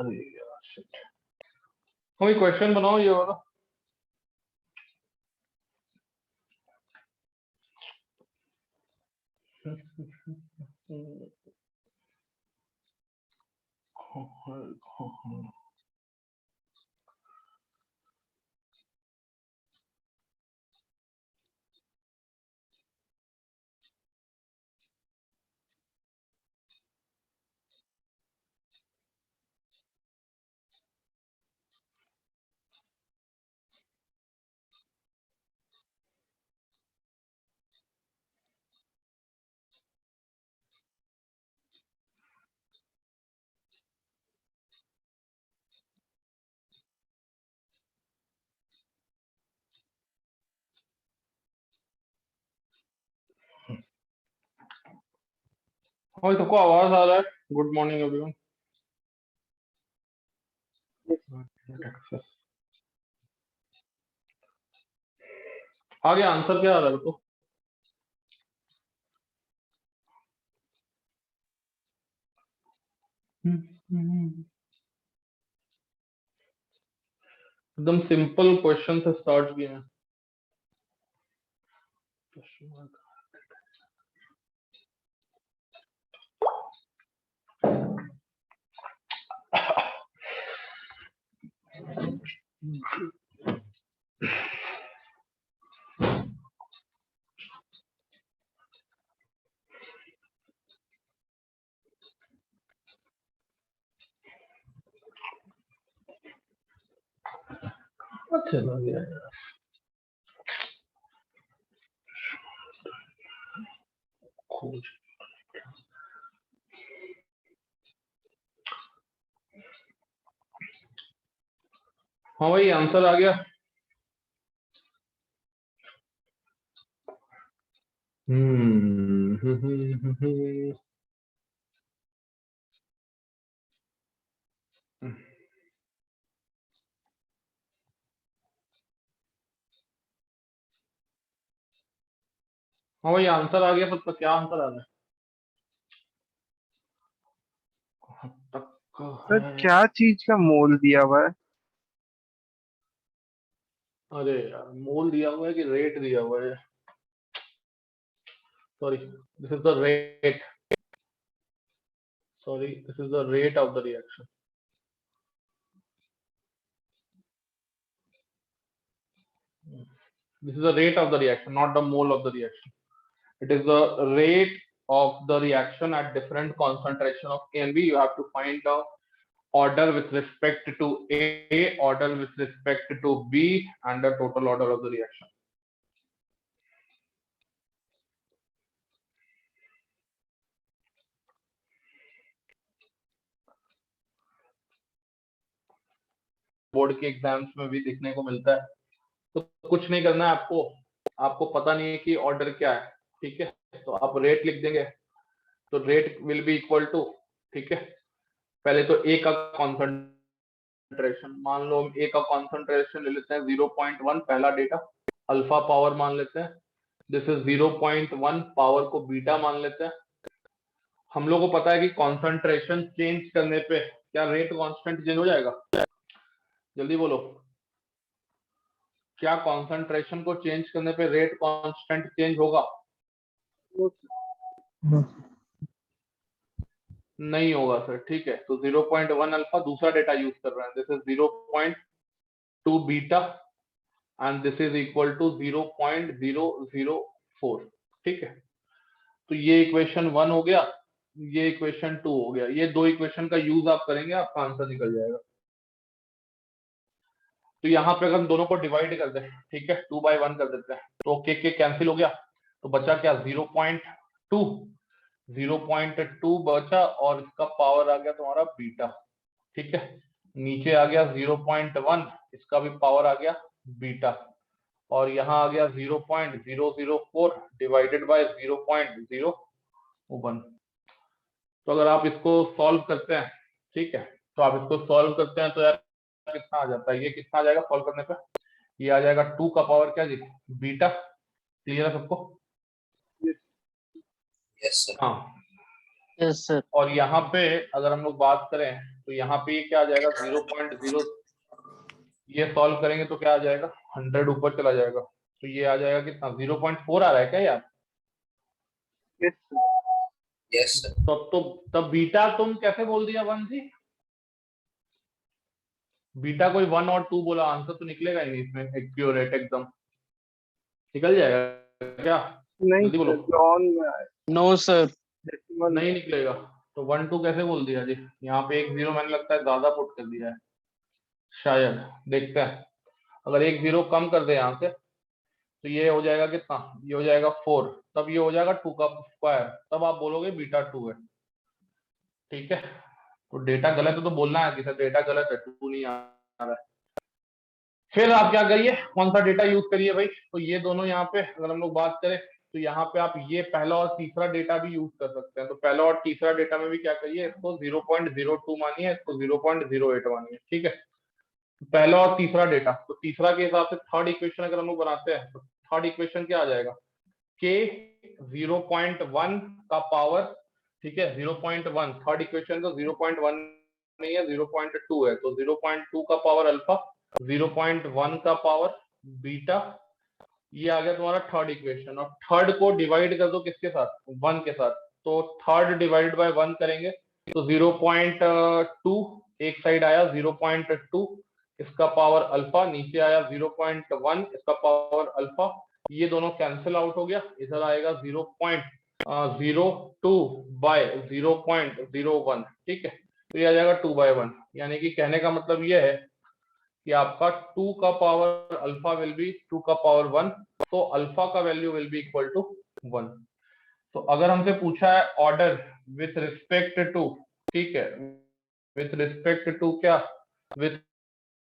अरे यार शिट, कोई क्वेश्चन बनाओ ये वाला। और सबको आवाज आ रहा है? Good morning everyone. आगे आंसर क्या आ रहा है तो? एकदम सिंपल क्वेश्चन से स्टार्ट किए हैं। चला गया यार। खोज। हाँ भाई आंसर आ गया। हाँ भाई आंसर आ गया, पर क्या आंसर आ रहा है? तक सर है। क्या चीज का मोल दिया हुआ है? अरे यार मोल दिया हुआ है कि रेट दिया हुआ है? Sorry, this is the rate. Sorry, this is the rate of the reaction. This is the rate of the reaction, not the mole of the reaction. It is the rate of the reaction at different concentration of A and B. You have to find the order with respect to A, order with respect to B, and the total order of the reaction. Board के exams में भी देखने को मिलता है। तो कुछ नहीं करना है आपको, आपको पता नहीं है कि ऑर्डर क्या है, ठीक है, तो आप रेट लिख देंगे। तो rate will be equal to, ठीक है, पहले तो ए का कॉन्सेंट्रेशन मान लो, हम ए का कॉन्सेंट्रेशन ले लेते हैं 0.1, पहला डेटा अल्फा पावर मान लेते हैं, दिस इज 0.1, पावर को बीटा मान लेते हैं। हम लोग को पता है कि कॉन्सेंट्रेशन चेंज करने पे क्या रेट कांस्टेंट चेंज हो जाएगा? जल्दी बोलो। क्या कॉन्सेंट्रेशन को चेंज करने पे रेट कांस्टेंट चेंज होगा? नहीं होगा सर। ठीक है, तो 0.1 अल्फा दूसरा डेटा यूज कर रहे हैं, this is 0.2 beta and this is equal to 0.004। ठीक है, तो ये इक्वेशन 1 हो गया, ये इक्वेशन 2 हो गया। ये दो इक्वेशन का यूज आप करेंगे, आपका आंसर निकल जाएगा। तो यहाँ पे अगर हम दोनों को डिवाइड कर दें, ठीक है, 2/1 कर देते हैं, तो के कैंसिल हो गया, तो बचा क्या? 0.2, 0.2 बचा और इसका पावर आ गया तुम्हारा बीटा। ठीक है, नीचे आ गया 0.1, इसका भी पावर आ गया बीटा, और यहाँ आ गया 0.004 डिवाइडेड बाय 0.01। तो अगर आप इसको सॉल्व करते हैं, ठीक है, तो आप इसको सॉल्व करते हैं तो यार कितना आ जाता है? ये कितना आ जाएगा सॉल्व करने पे? ये आ जाएगा 2 का पावर क्या जी? बीटा। क्लियर है सबको? Yes sir. हाँ। Yes sir. और यहाँ पे अगर हम लोग बात करें तो यहाँ पे ये क्या आ जाएगा? 0.0, ये सॉल्व करेंगे तो क्या आ जाएगा? 100 ऊपर चला जाएगा, तो ये आ जाएगा कितना? 0.4 आ रहा है क्या यार? Yes sir. Yes sir. तो तब बीटा तुम कैसे बोल दिया 1 थी? बीटा कोई 1 और 2 बोला, आंसर तो निकलेगा ही नहीं इसमें एक्यूरेट एकदम। निकल जाएगा क्या? नहीं जल्दी बोलो। सर, जॉन में आया। No sir. डेसिमल नहीं निकलेगा, तो 1 2 कैसे बोल दिया जी? यहाँ पे एक जीरो मैंने लगता है ज्यादा पुट कर दिया है शायद, देखते हैं। अगर एक जीरो कम कर दे यहाँ से तो ये हो जाएगा कितना? ये हो जाएगा 4, तब ये हो जाएगा 2 का स्क्वायर, तब आप बोलोगे बीटा 2 है। ठीक है, तो डेटा गलत है तो बोलना है कि सर डेटा गलत है, 2 नहीं आ रहा है। फिर आप क्या करिए, कौन सा डेटा यूज करिए भाई? तो ये दोनों यहाँ पे अगर हम लोग बात करें तो यहाँ पे आप ये पहला और तीसरा डेटा भी यूज कर सकते हैं। तो पहला और तीसरा डेटा में भी क्या करिए, इसको 0.02 मानिए, इसको 0.08 मानिए। ठीक है, पहला और तीसरा डेटा, तो तीसरा के हिसाब से थर्ड इक्वेशन अगर हम लोग बनाते हैं तो थर्ड इक्वेशन क्या आ जाएगा? के 0.1 का पावर, ठीक है, 0.1, थर्ड इक्वेशन तो 0.1 नहीं है, 0.2 है, तो 0.2 का पावर अल्फा, 0.1 का पावर बीटा, ये आ गया तुम्हारा थर्ड इक्वेशन। और थर्ड को डिवाइड कर दो किसके साथ? 1 के साथ, तो थर्ड डिवाइडेड बाय 1 करेंगे तो 0.2 एक साइड आया, 0.2 इसका पावर अल्फा, नीचे आया 0.1 इसका पावर अल्फा, ये दोनों कैंसिल आउट हो गया, इधर आएगा 0.02 बाय 0.01। ठीक है, तो ये आ जाएगा 2/1। यानी कि कहने का मतलब ये है कि आपका 2 का पावर अल्फा विल बी 2 का पावर 1, तो अल्फा का value will be equal to 1। तो अगर हमसे पूछा है ऑर्डर विथ रिस्पेक्ट टू, ठीक है, विथ रिस्पेक्ट टू क्या? विथ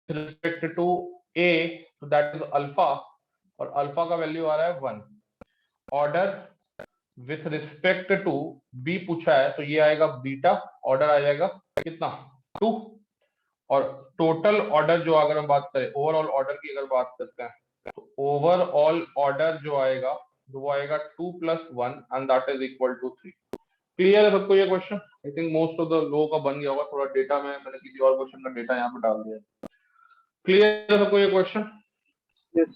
रिस्पेक्ट टू ए, तो दैट इज अल्फा, और अल्फा का वैल्यू आ रहा है 1। Order with respect to B पूछा है तो ये आएगा बीटा, ऑर्डर आ जाएगा कितना? 2। और टोटल ऑर्डर जो अगर हम बात करें, ओवरऑल ऑर्डर की अगर बात करते हैं, तो ओवरऑल ऑर्डर जो आएगा वो आएगा 2 + 1 and that is equal to 3। Clear है सबको ये question? I think most of the लोगों का बन गया होगा, थोड़ा डेटा में मैंने किसी और क्वेश्चन का डेटा यहाँ पे डाल दिया। क्लियर है सबको ये question? Yes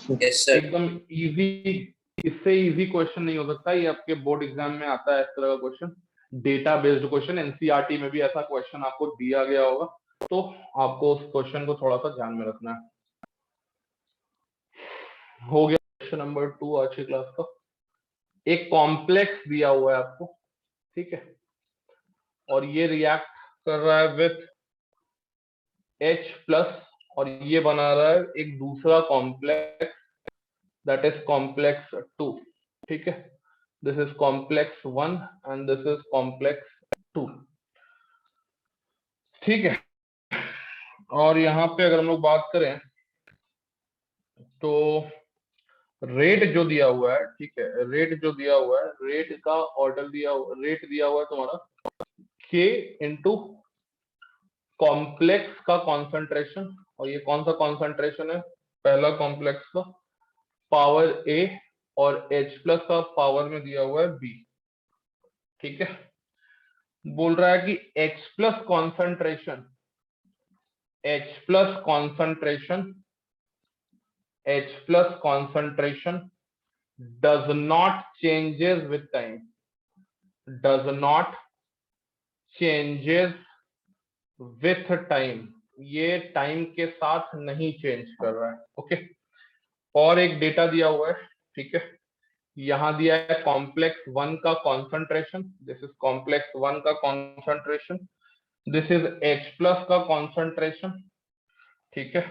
sir. Yes sir. एकदम इजी, इससे इजी क्वेश्चन नहीं हो सकता। ये आपके बोर्ड एग्जाम में आता है इस तरह का question, data based question. NCERT में भी ऐसा क्वेश्चन आपको दिया गया होगा, तो आपको उस क्वेश्चन को थोड़ा सा ध्यान में रखना है। हो गया क्वेश्चन नंबर 2 आज की क्लास का। एक कॉम्प्लेक्स दिया हुआ है आपको, ठीक है, और ये रिएक्ट कर रहा है विथ H+, और ये बना रहा है एक दूसरा कॉम्प्लेक्स, दैट इज कॉम्प्लेक्स 2। ठीक है, this is complex 1 and this is complex 2। ठीक है, और यहाँ पे अगर हम लोग बात करें तो रेट जो दिया हुआ है, ठीक है, रेट जो दिया हुआ है, रेट का ऑर्डर दिया हुआ, रेट दिया हुआ है तुम्हारा K इंटू कॉम्प्लेक्स का कॉन्सेंट्रेशन, और ये कौन सा कॉन्सेंट्रेशन है? पहला कॉम्प्लेक्स का पावर A और H+ का पावर में दिया हुआ है B। ठीक है, बोल रहा है कि H+ concentration H plus concentration does not changes with time, does not changes with time, ये टाइम के साथ नहीं चेंज कर रहा है। ओके, और एक डेटा दिया हुआ है, ठीक है, यहां दिया है कॉम्प्लेक्स 1 का कॉन्सेंट्रेशन, दिस इज कॉम्प्लेक्स 1 का concentration, this is H plus का कॉन्सेंट्रेशन, ठीक है।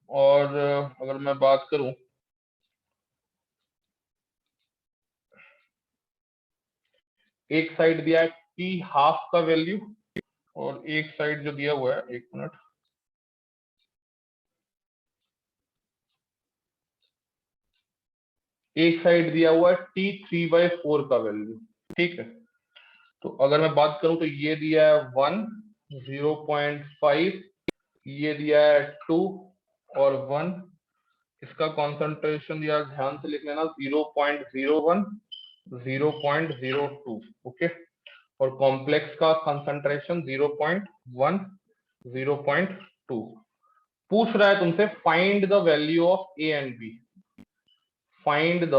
और अगर मैं बात करूं, एक साइड दिया है T हाफ का वैल्यू, और एक साइड जो दिया हुआ है, एक मिनट, एक साइड दिया हुआ है T 3/4 का वैल्यू, ठीक है। तो अगर मैं बात करूं तो ये दिया है 1, 0.5, ये दिया है 2 और 1, इसका कॉन्सेंट्रेशन दिया, ध्यान से लिख लेना, 0.01, 0.02, ओके, और कॉम्प्लेक्स का कंसंट्रेशन 0.1, 0.2। पूछ रहा है तुमसे find the value of A and B, find the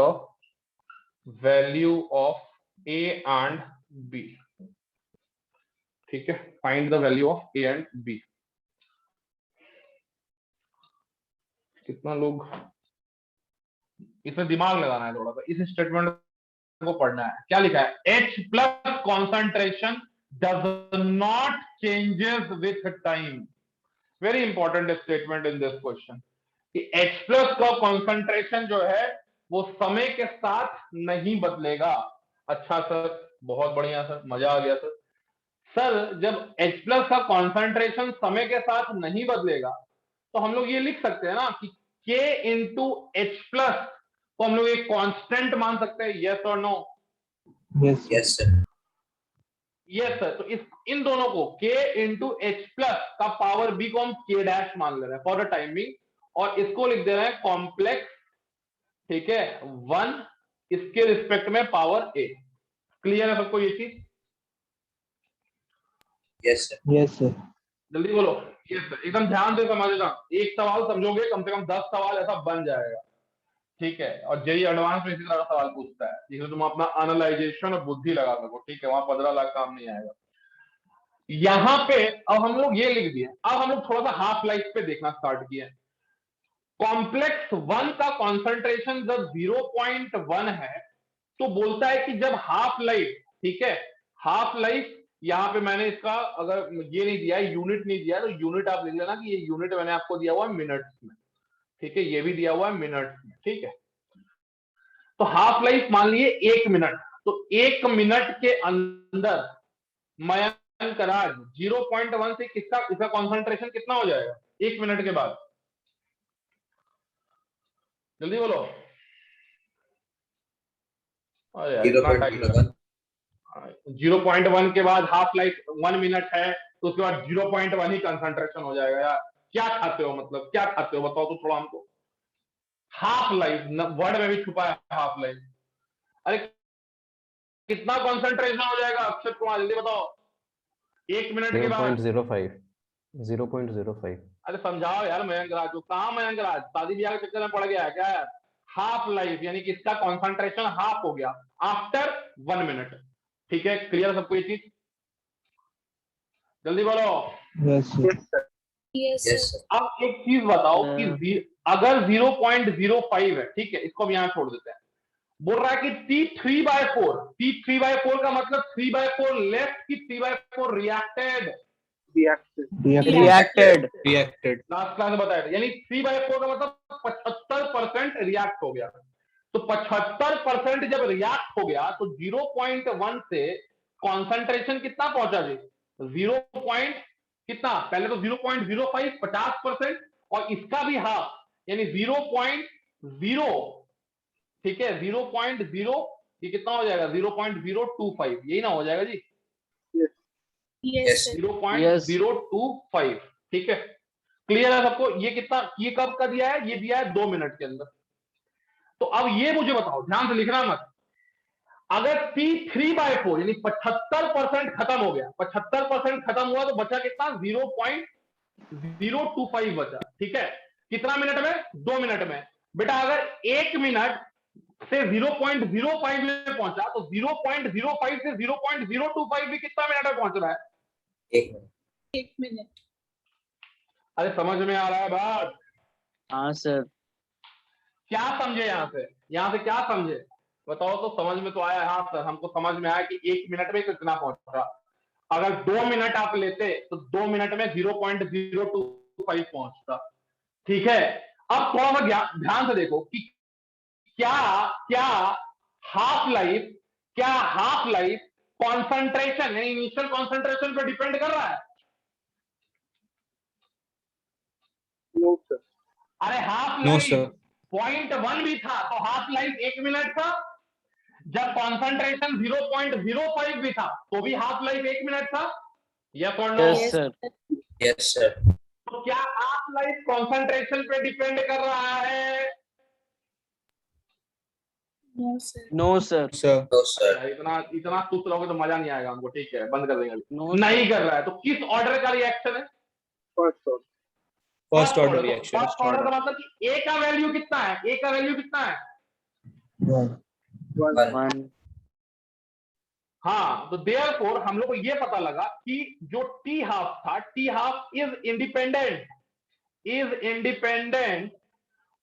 value of A and B, ठीक है, find the value of A and B. कितना लोग, इसमें दिमाग लगाना है थोड़ा सा, इस स्टेटमेंट को पढ़ना है। क्या लिखा है? H plus concentration does not changes with time. Very important statement in this question कि H प्लस का कॉन्सेंट्रेशन जो है वो समय के साथ नहीं बदलेगा। अच्छा सर, बहुत बढ़िया सर, मजा आ गया सर। सर जब H प्लस का कॉन्सेंट्रेशन समय के साथ नहीं बदलेगा तो हम लोग ये लिख सकते हैं ना कि K इंटू H प्लस को हम लोग एक कांस्टेंट मान सकते हैं, यस और no? Yes Yes, sir. Yes sir. तो इस इन दोनों को K इंटू H प्लस का पावर B को हम K डैश मान ले रहे हैं फॉर द टाइम बिंग, और इसको लिख दे रहे हैं कॉम्प्लेक्स, ठीक है, 1 इसके रिस्पेक्ट में पावर A। क्लियर है सबको ये चीज? Yes, sir. यस सर जल्दी बोलो। यस सर, एकदम ध्यान से समझना, एक सवाल समझोगे कम से कम 10 सवाल ऐसा बन जाएगा, ठीक है। और जेई एडवांस में इसी तरह का सवाल पूछता है जिसमें तुम अपना एनालाइजेशन और बुद्धि लगा सको, ठीक है, वहां 15 लाख काम नहीं आएगा। यहां पे अब हम लोग ये लिख दिए, अब हम लोग थोड़ा सा हाफ लाइफ पे देखना स्टार्ट किए। कॉम्प्लेक्स 1 का कॉन्सेंट्रेशन जब 0.1 है तो बोलता है कि जब हाफ लाइफ, ठीक है, हाफ लाइफ, यहां पे मैंने इसका अगर ये नहीं दिया है, यूनिट नहीं दिया है, तो यूनिट आप लिख लेना कि ये यूनिट मैंने आपको दिया हुआ है मिनट्स में, ठीक है, ये भी दिया हुआ है मिनट्स में, ठीक है। तो हाफ लाइफ मान लिए 1 मिनट, तो 1 मिनट के अंदर मयंक राज 0.1 से इसका कॉन्सेंट्रेशन कितना हो जाएगा 1 मिनट के बाद? जल्दी बोलो। अरे यार, इतना टाइम लगा। 0.1. 0.1 के बाद हाफ लाइफ 1 मिनट है, तो उसके बाद 0.1 ही कंसंट्रेशन हो जाएगा। यार क्या खाते हो, मतलब क्या खाते हो बताओ तो थोड़ा हमको। हाफ लाइफ वर्ड में भी छुपा है हाफ लाइफ। अरे कितना कंसंट्रेशन हो जाएगा अक्षय कुमार, जल्दी बताओ। 1 मिनट के बाद 0.05। अरे समझाओ यार मयंक राज को, कहां मयंक राज शादी ब्याह के चक्कर में पड़ गया है क्या यार? हाफ लाइफ यानी कि इसका कॉन्सेंट्रेशन हाफ हो गया आफ्टर 1 मिनट, ठीक है। क्लियर सबको ये चीज? जल्दी बोलो। Yes sir Yes, sir. अब एक चीज बताओ कि अगर 0.05 है, ठीक है, इसको हम यहां छोड़ देते हैं। बोल रहा है कि T3/4, T3/4 का मतलब 3/4 लेफ्ट की 3/4 रिएक्टेड, रिएक्टेड लास्ट क्लास में बताया था, यानी 3/4 का मतलब 75% रिएक्ट हो गया। तो 75% जब रिएक्ट हो गया तो 0.1 से कॉन्सेंट्रेशन कितना पहुंचा जी? 0. कितना? पहले तो 0.05 50%, और इसका भी हाफ यानी 0.0, ठीक है, 0.0, ये कितना हो जाएगा? 0.025, यही ना हो जाएगा जी? Yes, sir. 0.025, ठीक है। क्लियर है सबको? ये कितना, ये कब का दिया है? ये दिया है 2 मिनट के अंदर। तो अब ये मुझे बताओ, ध्यान से लिखना मत, अगर T3/4 यानी 75% खत्म हो गया, 75% खत्म हुआ तो बचा कितना? 0.025 बचा, ठीक है। कितना मिनट में? 2 मिनट में। बेटा अगर 1 मिनट से 0.05 में पहुंचा तो 0.05 से 0.025 भी कितना मिनट में पहुंच रहा है? 1 मिनट। 1 मिनट। अरे समझ में आ रहा है बात? हाँ सर। क्या समझे यहाँ से क्या समझे? बताओ तो, समझ में तो आया? हाँ सर, हमको समझ में आया कि 1 मिनट में कितना पहुंच रहा। अगर 2 मिनट आप लेते तो 2 मिनट में 0.025 पहुंचता। ठीक है, अब थोड़ा सा ध्यान से देखो कि क्या हाफ लाइफ कॉन्सेंट्रेशन यानी इनिशियल कॉन्सेंट्रेशन पे डिपेंड कर रहा है? No sir. अरे हाफ No, लाइफ sir. 0.1 भी था तो हाफ लाइफ 1 मिनट था। जब कॉन्सेंट्रेशन 0.05 भी था तो भी हाफ लाइफ 1 मिनट था। यस और no? Yes sir. Yes, sir. तो क्या हाफ लाइफ कॉन्सेंट्रेशन पे डिपेंड कर रहा है? No sir. No sir. Sir. No, sir. इतना सुस्त रहोगे तो मजा नहीं आएगा हमको। ठीक है, बंद कर देंगे। नो नहीं कर रहा है तो किस ऑर्डर का रिएक्शन है? First order तो reaction. फर्स्ट ऑर्डर का मतलब कि ए का वैल्यू कितना है? ए का वैल्यू कितना है? 1 1 हाँ, तो देयरफॉर हम लोग को ये पता लगा कि जो टी हाफ था, T half is independent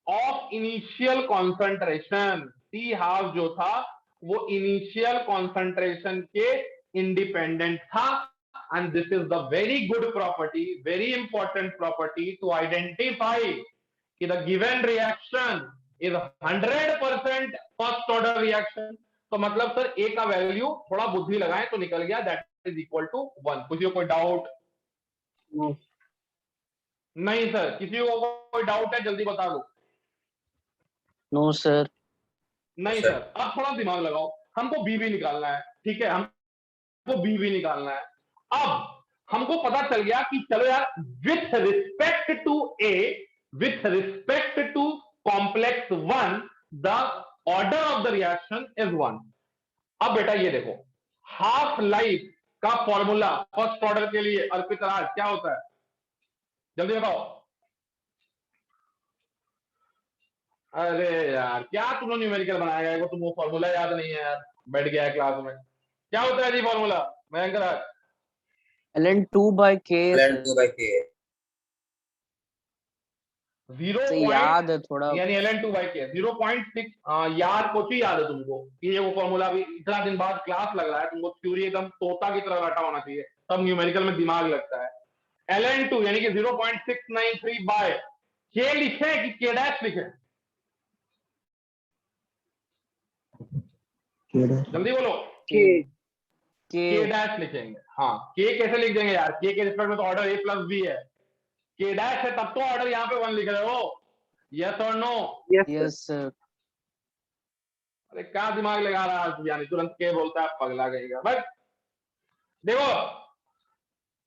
of initial concentration. T half जो था वो इनिशियल कॉन्सेंट्रेशन के इंडिपेंडेंट था। And this is the very good property, very important property to identify कि the given reaction is 100% first order reaction. तो मतलब sir ए का value थोड़ा बुद्धि लगाएं तो निकल गया, दैट इज इक्वल टू 1। किसी को कोई डाउट? नहीं सर, किसी को कोई डाउट है? जल्दी बता दो। No sir. नहीं सर। सर, अब थोड़ा दिमाग लगाओ, हमको बी भी निकालना है। ठीक है, हमको बी भी निकालना है। अब हमको पता चल गया कि चलो यार, with respect to A, with respect to complex 1, the order of the reaction is 1। अब बेटा ये देखो, हाफ लाइफ का फॉर्मूला फर्स्ट ऑर्डर के लिए अर्पित राज क्या होता है? जल्दी बताओ। अरे यार, क्या तुमने न्यूमेरिकल बनाया है? तुमको फॉर्मूला याद नहीं है यार, बैठ गया है क्लास में। क्या होता है जी formula Mayank Raj? ln 2/k Ln 2 by K. 0 से याद है थोड़ा। यानी ln 2/k 0.6। याद कुछ ही याद है तुमको कि ये वो फॉर्मूला भी इतना दिन बाद क्लास लग रहा है तुमको, थ्योरी एकदम तोता की तरह बैठा होना चाहिए, तब न्यूमेरिकल में दिमाग लगता है। ln 2 यानी कि 0.693 बाय k लिखे कि k डैश लिखे? जल्दी बोलो। के k डैश लिखेंगे। हाँ, k कैसे लिख देंगे यार? k के रिस्पेक्ट में तो ऑर्डर a प्लस b है, k डैश है तब तो ऑर्डर यहाँ पे 1 लिख रहे हो। यस और नो? Yes sir. अरे क्या दिमाग लगा रहा है यानी, तुरंत के बोलता है, पगला गएगा। बट देखो,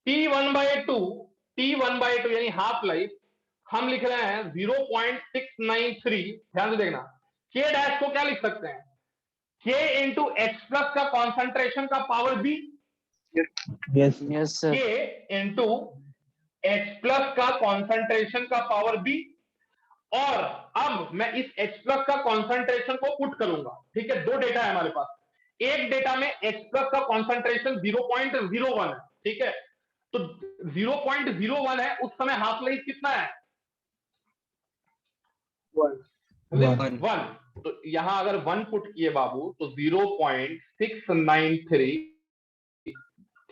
T1/2 यानी हाफ लाइफ हम लिख रहे हैं 0.693। ध्यान से देखना, के डैश को क्या लिख सकते हैं? के इंटू एच प्लस का कॉन्सेंट्रेशन का power B, yes yes sir. K into H plus का कॉन्सेंट्रेशन का पावर बी। और अब मैं इस H प्लस का कॉन्सेंट्रेशन को पुट करूंगा। ठीक है, दो डेटा है हमारे पास। एक डेटा में H प्लस का कॉन्सेंट्रेशन 0.01 है। ठीक है, तो 0.01 है, उस समय हाफ लाइफ कितना है? 1। तो यहां अगर 1 पुट किए बाबू तो 0.693,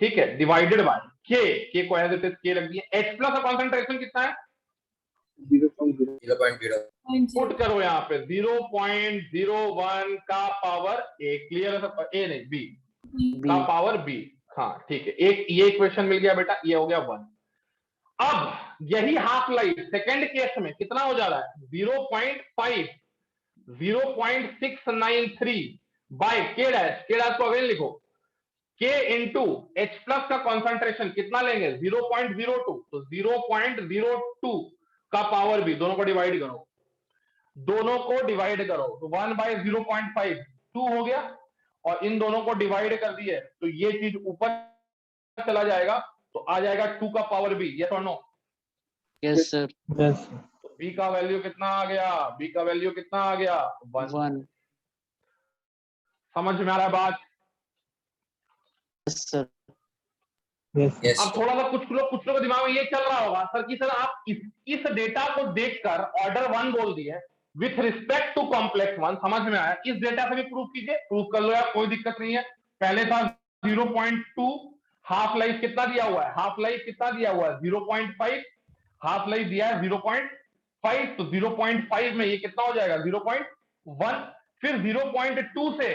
ठीक है, डिवाइडेड बाय के को एज इट इज के रख दिए। H प्लस का कॉन्सेंट्रेशन कितना है? 0.0. पुट करो यहाँ पे 0.01 का पावर ए। क्लियर है सब? ए नहीं, बी का पावर बी। हाँ ठीक है, एक ये इक्वेशन मिल गया बेटा, ये हो गया 1। अब यही हाफ लाइफ सेकेंड केस में कितना हो जा रहा है? 0.693 बाय के डैश। के डैश को अगेन लिखो, के इंटू एच प्लस का कॉन्सेंट्रेशन कितना लेंगे? 0.02। तो 0.02 का पावर बी, दोनों को डिवाइड करो, तो 1/0.5 2 हो गया, और इन दोनों को डिवाइड कर दिए तो ये चीज ऊपर चला जाएगा, तो आ जाएगा 2 का पावर बी। यस और नो? Yes sir. यस तो बी का वैल्यू कितना आ गया, बी का वैल्यू कितना आ गया 1। 1. समझ में आ रहा है बात? Yes, sir. Yes. Yes, अब sir. थोड़ा सा कुछ लोग के दिमाग में ये चल रहा होगा सर कि सर आप इस डेटा को देखकर ऑर्डर 1 बोल दिए विथ रिस्पेक्ट टू कॉम्प्लेक्स 1, समझ में आया? इस डेटा से भी प्रूफ कीजिए, प्रूफ कर लो यार, कोई दिक्कत नहीं है। पहले था 0.2, हाफ लाइफ कितना दिया हुआ है, हाफ लाइफ कितना दिया हुआ है 0.5, हाफ लाइफ दिया है 0.5, तो 0.5 में ये कितना हो जाएगा 0.1, फिर 0.2 से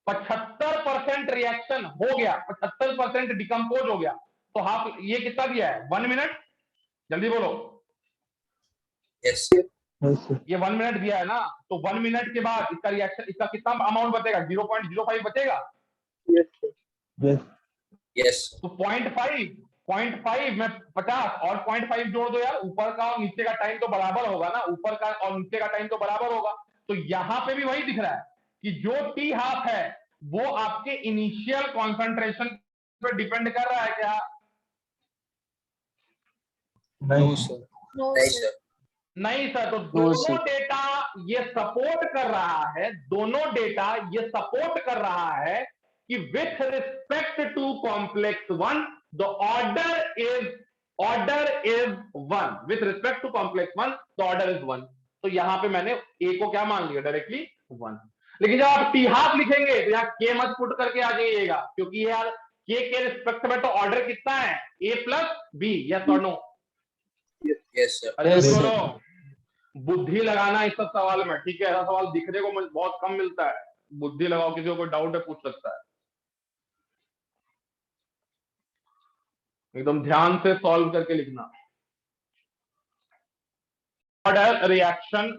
75% रिएक्शन हो गया, 75% डिकम्पोज हो गया, तो हाफ ये कितना दिया है 1 मिनट, जल्दी बोलो। Yes, sir. Yes, sir. ये 1 मिनट दिया है ना, तो 1 मिनट के बाद इसका रिएक्शन, इसका कितना अमाउंट बचेगा 0.05 बचेगा, Yes, sir. Yes. Yes, sir. तो 0.5 में 50 और 0.5 जोड़ दो यार, ऊपर का और नीचे का टाइम तो बराबर होगा ना, ऊपर का और नीचे का टाइम तो बराबर होगा। तो यहां पे भी वही दिख रहा है कि जो टी हाफ है वो आपके इनिशियल कॉन्सेंट्रेशन पे डिपेंड कर रहा है क्या? No, sir. No, Nice, sir. sir. नहीं सर, तो No, दोनों sir. डेटा ये सपोर्ट कर रहा है, दोनों डेटा ये सपोर्ट कर रहा है कि with respect to complex 1 the order is 1, with respect to complex 1 the order is 1। तो यहां पे मैंने ए को क्या मान लिया डायरेक्टली 1। लेकिन जब आप टी हाफ लिखेंगे तो यहाँ के मत पुट करके आ जाइएगा, क्योंकि यार के रिस्पेक्ट में तो ऑर्डर कितना है ए प्लस बी, यस और नो? Yes, sir. अरे Yes, जल्दी sir. बोलो, बुद्धि लगाना इस सब सवाल में, ठीक है? ऐसा सवाल दिखने को बहुत कम मिलता है, बुद्धि लगाओ, किसी को कोई डाउट है पूछ सकता है, एकदम ध्यान से सॉल्व करके लिखना। Order reaction,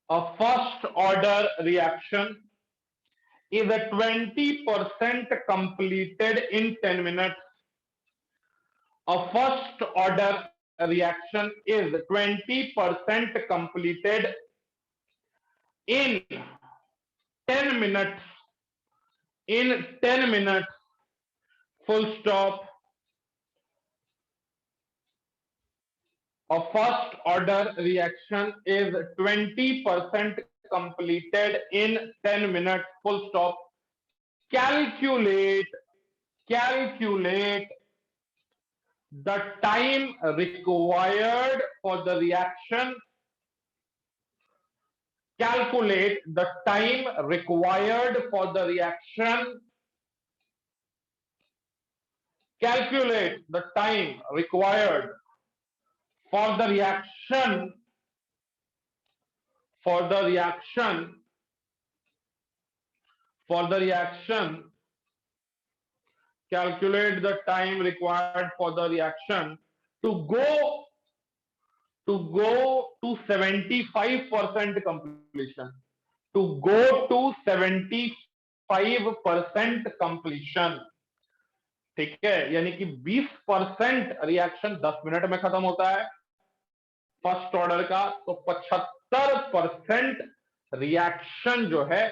a first order reaction is a 20% completed in 10 minutes. A first order reaction is 20% completed in 10 minutes. In 10 minutes, full stop. A first order reaction is 20% completed in 10 minutes, full stop. Calculate the time required for the reaction. Calculate the time required for the reaction. Calculate the time required for the reaction. For the reaction. Calculate the time required for the reaction to go to 75% completion. To go to 75% completion. ठीक है, यानी कि 20% reaction 10 minute में खत्म होता है first order का, तो 75% रिएक्शन जो है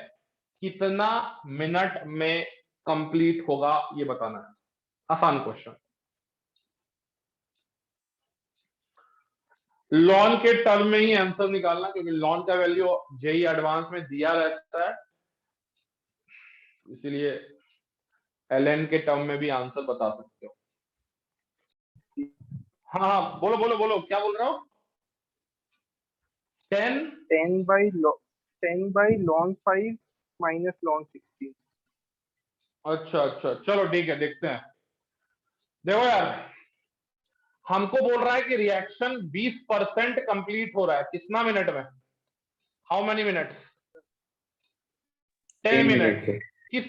कितना मिनट में कंप्लीट होगा ये बताना है। आसान क्वेश्चन। लॉन के टर्म में ही आंसर निकालना, क्योंकि लॉन का वैल्यू जेई एडवांस में दिया रहता है, इसीलिए एलएन के टर्म में भी आंसर बता सकते हो। हाँ बोलो बोलो बोलो, क्या बोल रहे हो? 10 by ln 5 minus ln 16. अच्छा अच्छा, चलो ठीक है, देखते हैं। देखो यार, हमको बोल रहा है कि रिएक्शन 20% कंप्लीट हो रहा है, कितना मिनट में? How many minute? 10 मिनट। किस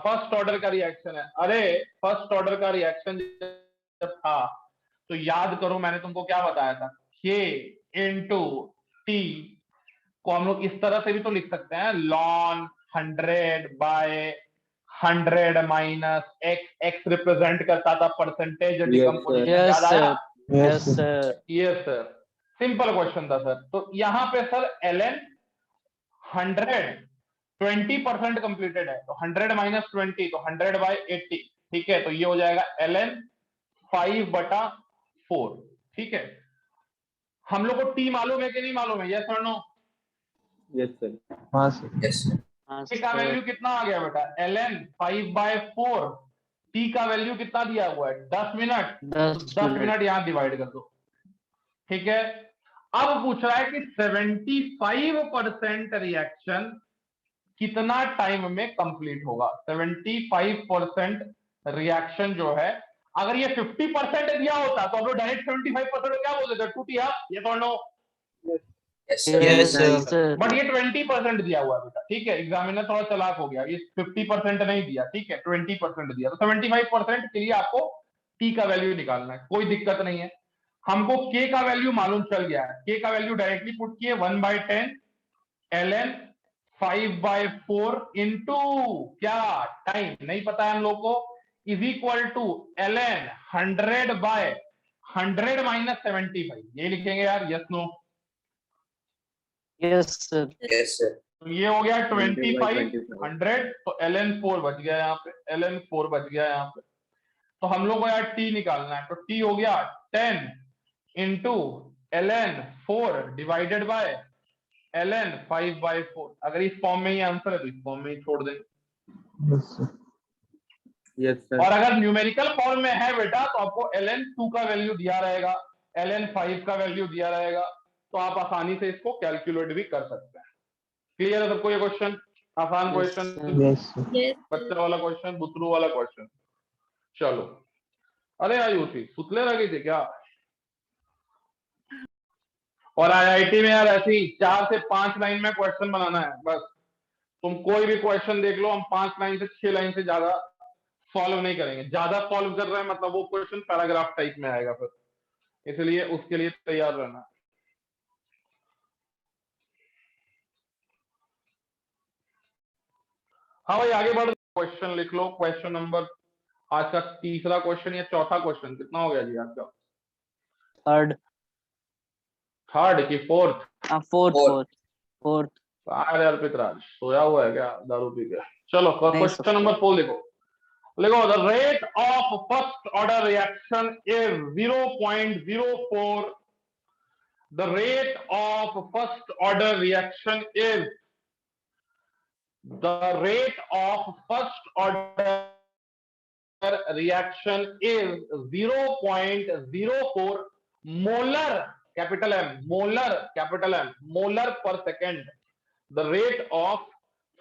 फर्स्ट ऑर्डर का रिएक्शन है। अरे फर्स्ट ऑर्डर का रिएक्शन जब था तो याद करो, मैंने तुमको क्या बताया था, K इंटू टी को हम लोग इस तरह से भी तो लिख सकते हैं, ln 100 by 100 minus x represent करता था परसेंटेज डिकम्पोजिशन। Yes, याद आया? sir. Yes, sir. Yes sir, simple question था सर। तो यहां पे सर ln 100 20% कंप्लीटेड है, तो 100 माइनस 20 तो 100 बाय 80, ठीक है? तो ये हो जाएगा ln 5/4, ठीक है? हम लोग को टी मालूम है कि नहीं मालूम है? यस और नो? Yes sir. हाँ सर। Yes, sir. हाँ टी का वैल्यू सर, कितना आ गया बेटा? ln 5/4। टी का वैल्यू कितना दिया हुआ है? 10 मिनट। तो 10 10 मिनट। मिनट यहां डिवाइड कर दो, ठीक है। अब पूछ रहा है कि 75% रिएक्शन कितना टाइम में कंप्लीट होगा? 75% रिएक्शन जो है, अगर ये 50% दिया होता तो हम लोग डायरेक्ट 75% क्या बोल देते? टूटी आप, ये तो no. Yes, sir. Yes, sir. sir. But ये 20% दिया हुआ है बेटा, ठीक है। एग्जामिनर थोड़ा चालाक हो गया, ये 50% नहीं दिया, ठीक है, 20% दिया। तो 75% के लिए आपको टी का वैल्यू निकालना है, कोई दिक्कत नहीं है। हमको के का वैल्यू मालूम चल गया है। के का वैल्यू डायरेक्टली पुट किए 1/10 ln 5/4 इंटू क्या? टाइम नहीं पता है हम लोग को, is equal to ln 100/100 minus 75। ये लिखेंगे यार, yes no? Yes, sir. Yes, sir. तो ये हो गया 25 25। 100, तो ln 4 बच गया यहाँ पे, ln 4 बच गया यहाँ पे। तो हम लोग को यार टी निकालना है, तो टी हो गया 10 into ln 4 divided by ln 5/4। अगर इस फॉर्म में ही आंसर है तो इस फॉर्म में ही छोड़ देंगे। Yes sir. Yes sir. और अगर न्यूमेरिकल फॉर्म में है बेटा तो आपको ln 2 का वैल्यू दिया रहेगा, ln 5 का वैल्यू दिया रहेगा, तो आप आसानी से इसको कैलकुलेट भी कर सकते हैं। क्लियर है सबको ये क्वेश्चन? आसान Yes, question, sir. Yes sir. Yes, sir. बच्चा वाला क्वेश्चन, बुतरू वाला क्वेश्चन। चलो, अरे आयुषी सुतले रह गई थी क्या? और आईआईटी में यार ऐसी 4 से 5 लाइन में क्वेश्चन बनाना है बस। तुम कोई भी क्वेश्चन देख लो, हम 5 लाइन से 6 लाइन से ज्यादा सॉल्व नहीं करेंगे। ज्यादा सॉल्व कर रहे हैं मतलब वो क्वेश्चन पैराग्राफ टाइप में आएगा फिर, इसलिए उसके लिए तैयार रहना। हाँ भाई आगे बढ़, क्वेश्चन लिख लो। क्वेश्चन नंबर आज का तीसरा क्वेश्चन या चौथा क्वेश्चन कितना हो गया जी आज का? Third. थर्ड की fourth? Fourth, Fourth. fourth. Fourth. अरे अर्पितराज सोया हुआ है क्या दारू पी के? चलो नहीं, क्वेश्चन सर। नंबर 4 लिखो। लिखो, the rate of first order reaction is 0.04। The rate of first order reaction is, the rate of first order reaction is 0.04 molar, capital M, molar, capital M, molar per second. The rate of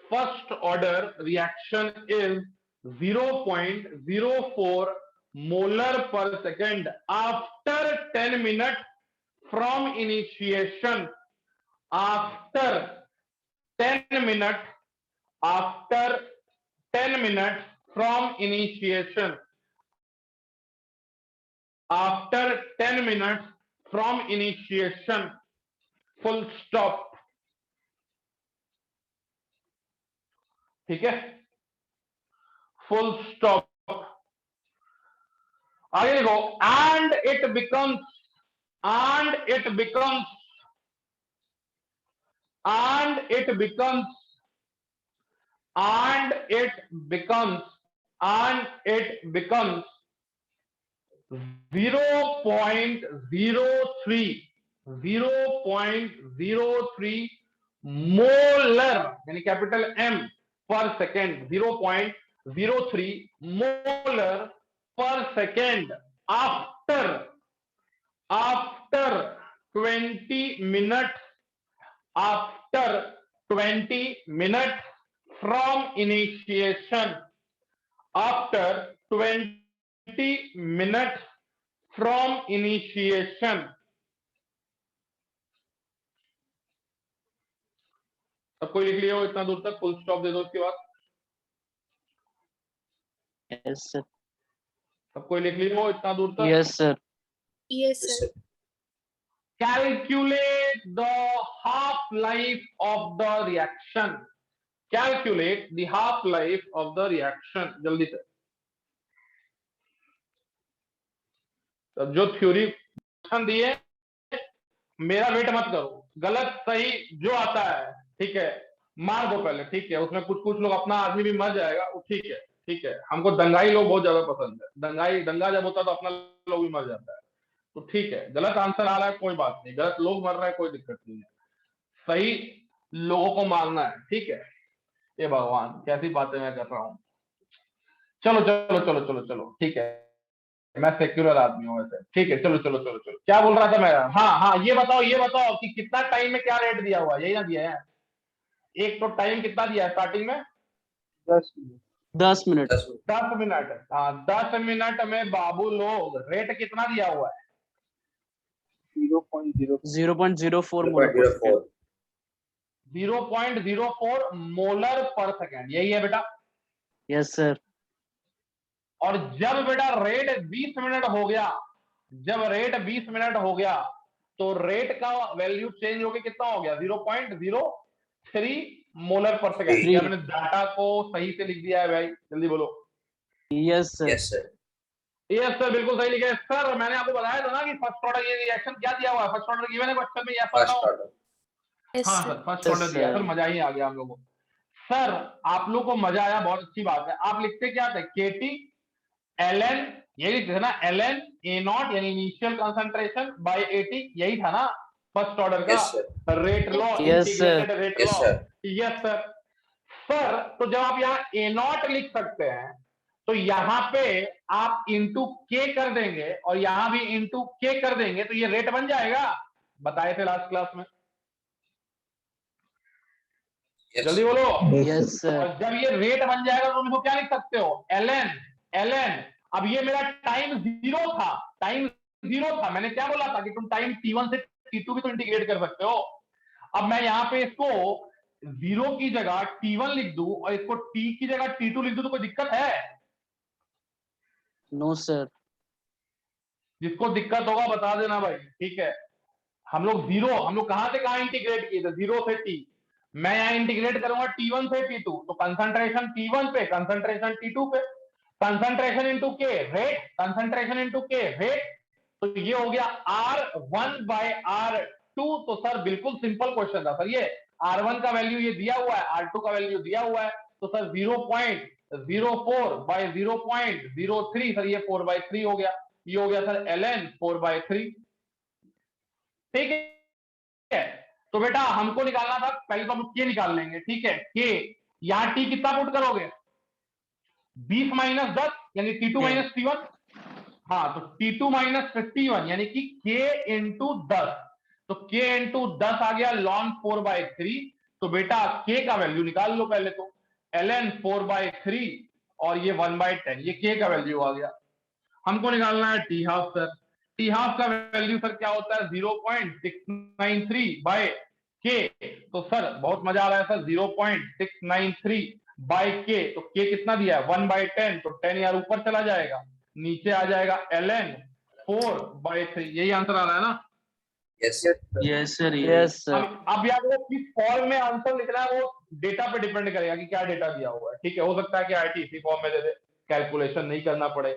first order reaction is 0.04 molar per second after 10 minutes from initiation. After 10 minutes, after 10 minutes from initiation, after 10 minutes from initiation, full stop। ठीक है, full stop। आगे देखो, and it becomes, and it becomes, and it becomes, and it becomes, and it becomes 0.03 molar, यानी capital M पर second, 0.03 molar पर second after 20 minute, after 20 minute from initiation, after 20 minutes from initiation। सब कोई लिख लिया हो इतना दूर तक? फुल स्टॉप दे दो उसके बाद। Yes, sir. सब कोई लिख लिया हो इतना दूर तक? Yes, sir. Yes, Yes, sir. sir. Calculate the half life of the reaction। Calculate the half life of the reaction। जल्दी से, तब जो थ्योरी दिए मेरा वेट मत करो, गलत सही जो आता है ठीक है मार दो पहले, ठीक है। उसमें कुछ लोग अपना आदमी भी मर जाएगा, वो ठीक है, ठीक है। हमको दंगाई लोग बहुत ज्यादा पसंद है, दंगाई, दंगा जब होता है तो अपना लोग भी मर जाता है। तो ठीक है, गलत आंसर आ रहा है कोई बात नहीं, गलत लोग मर रहे हैं कोई दिक्कत नहीं है, सही लोगों को मारना है, ठीक है। ये भगवान कैसी बातें मैं कर रहा हूँ। चलो चलो चलो चलो चलो ठीक है, मैं सेक्युलर आदमी हूँ वैसे, ठीक है। चलो चलो चलो चलो, क्या बोल रहा था मैं? हाँ हाँ, ये बताओ कि कितना टाइम में क्या रेट दिया हुआ है, यही ना दिया है। एक तो टाइम कितना दिया है स्टार्टिंग में? 10 मिनट 10 मिनट 10 मिनट। हाँ, 10 मिनट में बाबू लोग रेट कितना दिया हुआ है? 0.0 0.04 मोलर पर सेकेंड। 0.04 मोलर पर सेकेंड, यही है बेटा। Yes sir. और जब बेटा रेट 20 मिनट हो गया, जब रेट 20 मिनट हो गया तो रेट का वैल्यू चेंज होके कितना हो गया? 0.03 मोलर पर सेकेंड। क्या मैंने डाटा को सही से लिख दिया है भाई? जल्दी बोलो। Yes sir. Yes, sir. Yes sir, बिल्कुल सही लिखा है सर। मैंने आपको बताया था ना कि फर्स्ट ऑर्डर ये रिएक्शन क्या दिया हुआ है, फर्स्ट ऑर्डर गिवन है क्वेश्चन में, यस और First नो? order. Yes, हाँ sir. सर, फर्स्ट ऑर्डर दिया सर, मजा ही आ गया हम लोगों को। सर आप लोग को मजा आया, बहुत अच्छी बात है। आप लिखते क्या थे? केटी एलएन, यही लिखते थे ना, एलएन ए नॉट यानी इनिशियल कंसंट्रेशन बाय एटी, यही था ना फर्स्ट ऑर्डर का Yes, sir. Rate law, Yes, integrated rate Yes, law. sir. Yes sir. Sir तो जब आप यहाँ ए नॉट लिख सकते हैं तो यहाँ पे आप इंटू के कर देंगे और यहाँ भी इंटू के कर देंगे तो ये रेट बन जाएगा, बताए थे लास्ट क्लास में। Yes. जल्दी बोलो। Yes sir. और जब ये रेट बन जाएगा तो इसको क्या लिख सकते हो? L N L N. अब ये मेरा टाइम जीरो था, टाइम जीरो था, मैंने क्या बोला था कि तुम टाइम T1 से T2 भी तो इंटीग्रेट कर सकते हो। अब मैं यहाँ पे इसको जीरो की जगह T1 लिख दूं और इसको T की जगह T2 लिख दूं तो कोई दिक्कत है? No sir. जिसको दिक्कत होगा बता देना भाई, ठीक है। हम लोग कहां से कहां इंटीग्रेट किए थे? जीरो से टी। मैं यहां इंटीग्रेट करूंगा T1 से T2, तो कंसंट्रेशन T1 पे, कंसंट्रेशन T2 पे, कंसंट्रेशन इनटू के रेट, कंसंट्रेशन इनटू के रेट, तो ये हो गया R1 बाय R2। तो सर बिल्कुल सिंपल क्वेश्चन था सर ये। R1 का वैल्यू ये दिया हुआ है, R2 का वैल्यू दिया हुआ है, तो सर 0.04 बाय 0.03, सर ये 4/3 हो गया। ये हो गया सर ln 4/3, ठीक है। तो बेटा हमको निकालना था, पहले तो हम के निकाल लेंगे, ठीक है। के यहां टी कितना पुट करोगे? 20 माइनस 10 यानी T2 माइनस T1। हाँ, तो T2 माइनस 51 यानी कि के इंटू 10, तो के इंटू 10 आ गया ln 4/3। तो बेटा के का वैल्यू निकाल लो पहले तो, ln 4/3 और ये 1/10, ये के का वैल्यू आ गया। हमको निकालना है T half sir. T half का वैल्यू सर क्या होता है? 0.693 बाय के। तो सर बहुत मजा आ रहा है सर, 0.693 बाय के, तो के कितना दिया है? 1/10, तो 10 यार ऊपर चला जाएगा, नीचे आ जाएगा ln 4/3। यही आंसर आ रहा है ना? Yes. Yes sir. Yes sir. अब यार वो किस फॉर्म में आंसर लिखना है वो डेटा पे डिपेंड करेगा कि क्या डेटा दिया हुआ है, ठीक है। हो सकता है कि आईटी इसी फॉर्म में दे दे, कैलकुलेशन नहीं करना पड़े।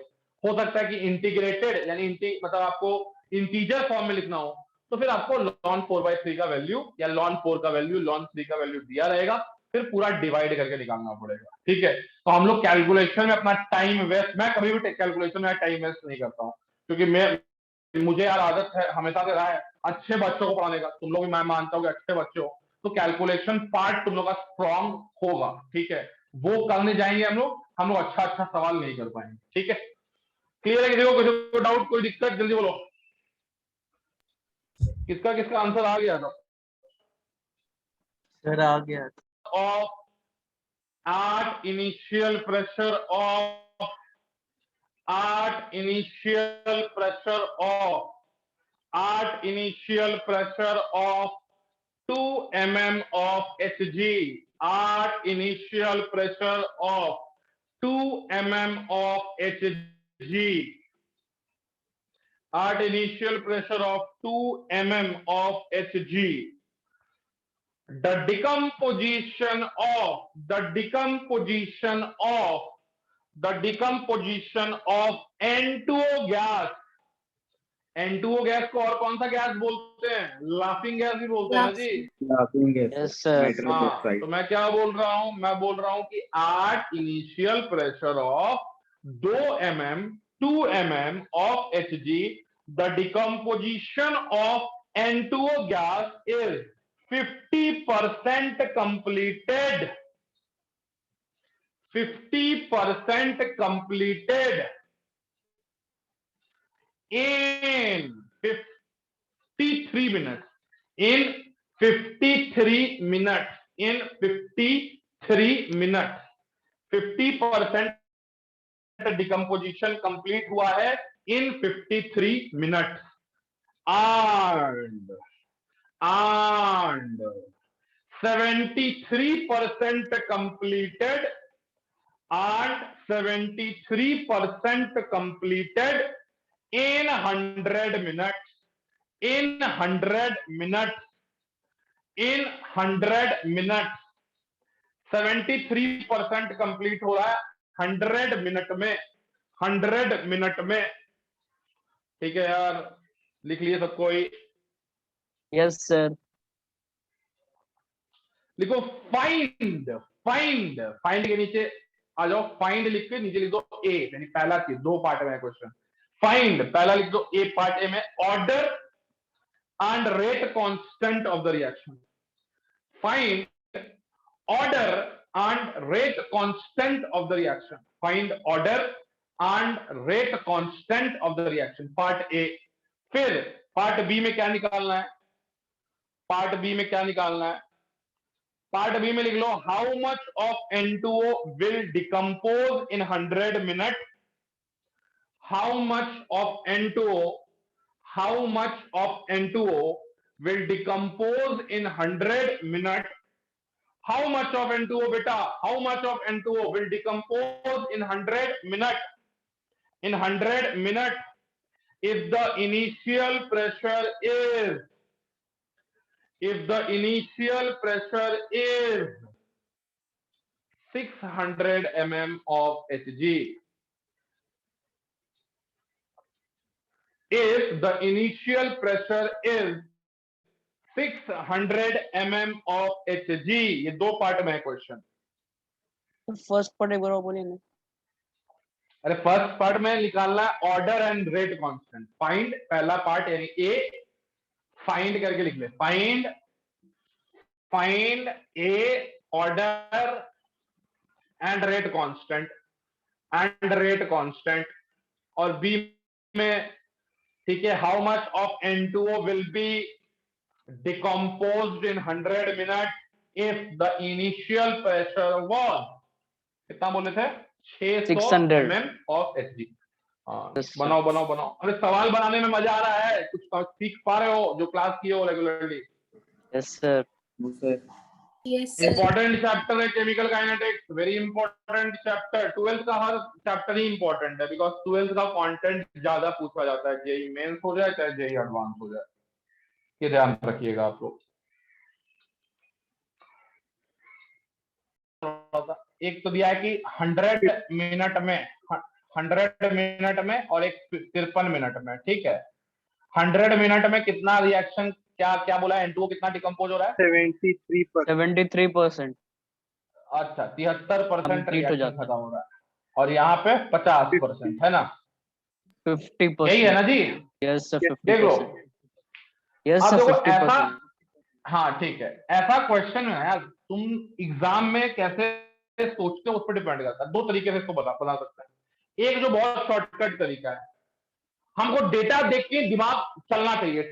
हो सकता है कि इंटीग्रेटेड यानी मतलब आपको इंटीजर फॉर्म में लिखना हो, तो फिर आपको ln 4/3 का वैल्यू या ln 4 का वैल्यू, ln 3 का वैल्यू दिया रहेगा, फिर पूरा डिवाइड करके निकालना पड़ेगा, ठीक है। तो हम लोग कैलकुलेशन में अपना टाइम वेस्ट, मैं कभी भी कैलकुलेशन में टाइम वेस्ट नहीं करता हूँ, क्योंकि मुझे यार आदत है हमेशा से रहा है अच्छे बच्चों को पढ़ाने का। तुम लोग भी, मैं मानता हूँ कि अच्छे बच्चे हो, तो कैलकुलेशन पार्ट तुम लोग का स्ट्रॉन्ग होगा, ठीक है। वो करने जाएंगे हम लोग अच्छा अच्छा सवाल नहीं कर पाएंगे, ठीक है। क्लियर है किसी को? किसी को डाउट, कोई दिक्कत? जल्दी बोलो, किसका किसका आंसर आ गया था? सर आ गया। Of at initial pressure of at initial pressure of at initial pressure of 2 mm of Hg, at initial pressure of 2 mm of Hg, at initial pressure of 2 mm of Hg, the decomposition of N2O gas। N2O gas को और कौन सा gas बोलते हैं? Laughing gas भी बोलते हैं ना जी। laughing gas, yes sir. nitrous हाँ, oxide. तो मैं क्या बोल रहा हूं? मैं बोल रहा हूं कि at initial pressure of 2 mm 2 mm of Hg the decomposition of N2O gas is 50% completed. 50% completed in 53 minutes. In 53 minutes. In 53 minutes. 50% decomposition complete हुआ है इन 53 minute and 73% completed and 73% completed in 100 minutes. In 100 minutes. In 100 minutes. 73% complete हो रहा है 100 minute में. 100 minute में. ठीक है यार, लिख लिए सब कोई? Yes sir. लिखो फाइंड. फाइंड. फाइंड के नीचे आ जाओ. फाइंड लिख के नीचे लिख दो ए, यानी पहला चीज. दो पार्ट में क्वेश्चन. फाइंड पहला लिख दो ए पार्ट ए में, order and rate constant of the reaction. Find order and rate constant of the reaction. Find order and rate constant of the reaction. Part A. फिर पार्ट बी में क्या निकालना है? Part B में क्या निकालना है? पार्ट बी में लिख लो how much of N2O will decompose in 100 minutes. How much of N2O? How much of N2O will decompose in 100 minutes? How much of N2O beta? How much of N2O will decompose in 100 minutes? In 100 minutes, if the initial pressure is, if the initial pressure is 600 mm of Hg, if the initial pressure is 600 mm of Hg, ये दो part में है question. First part एक बार बोलिए ना. अरे first part में निकालना है order and rate constant. Find पहला पार्ट यानी ए. फाइंड करके लिख ले. Find. Find A order and rate constant. And rate constant. और बी में ठीक है, how much of N2O will be decomposed in 100 minutes if the initial pressure was, कितना बोले थे? 600 mm of Hg. बनाओ बनाओ बनाओ. अरे सवाल बनाने में मजा आ रहा है. कुछ सीख पा रहे हो जो क्लास किए हो regularly? Yes sir. Yes, sir. Important chapter है chemical kinetics. Very important chapter. 12th का हर चैप्टर ही इंपॉर्टेंट है बिकॉज 12th का कंटेंट ज्यादा पूछा जाता है. जेई मेंस हो जाए चाहे जेई एडवांस हो जाए, ये ध्यान रखिएगा आप लोग. एक तो दिया है कि 100 मिनट में, 100 मिनट में और एक 53 मिनट में. ठीक है, 100 मिनट में कितना रिएक्शन, क्या क्या बोला है? N2O कितना डिकम्पोज हो रहा है? 73%. अच्छा, 73% Complete हो रिएक्शन जाता है. खत्म हो रहा है. और यहाँ पे 50% है ना? 50%. यही है ना जी? Yes sir. देख लो. 50%. यस अब सर. देखो ऐसा, 50%. हाँ ठीक है, ऐसा क्वेश्चन है यार, तुम एग्जाम में कैसे सोचते हो उस पर डिपेंड करता है. दो तरीके से इसको बता सकते हैं. एक जो बहुत शॉर्टकट तरीका है, हमको डेटा देख के दिमाग चलना चाहिए.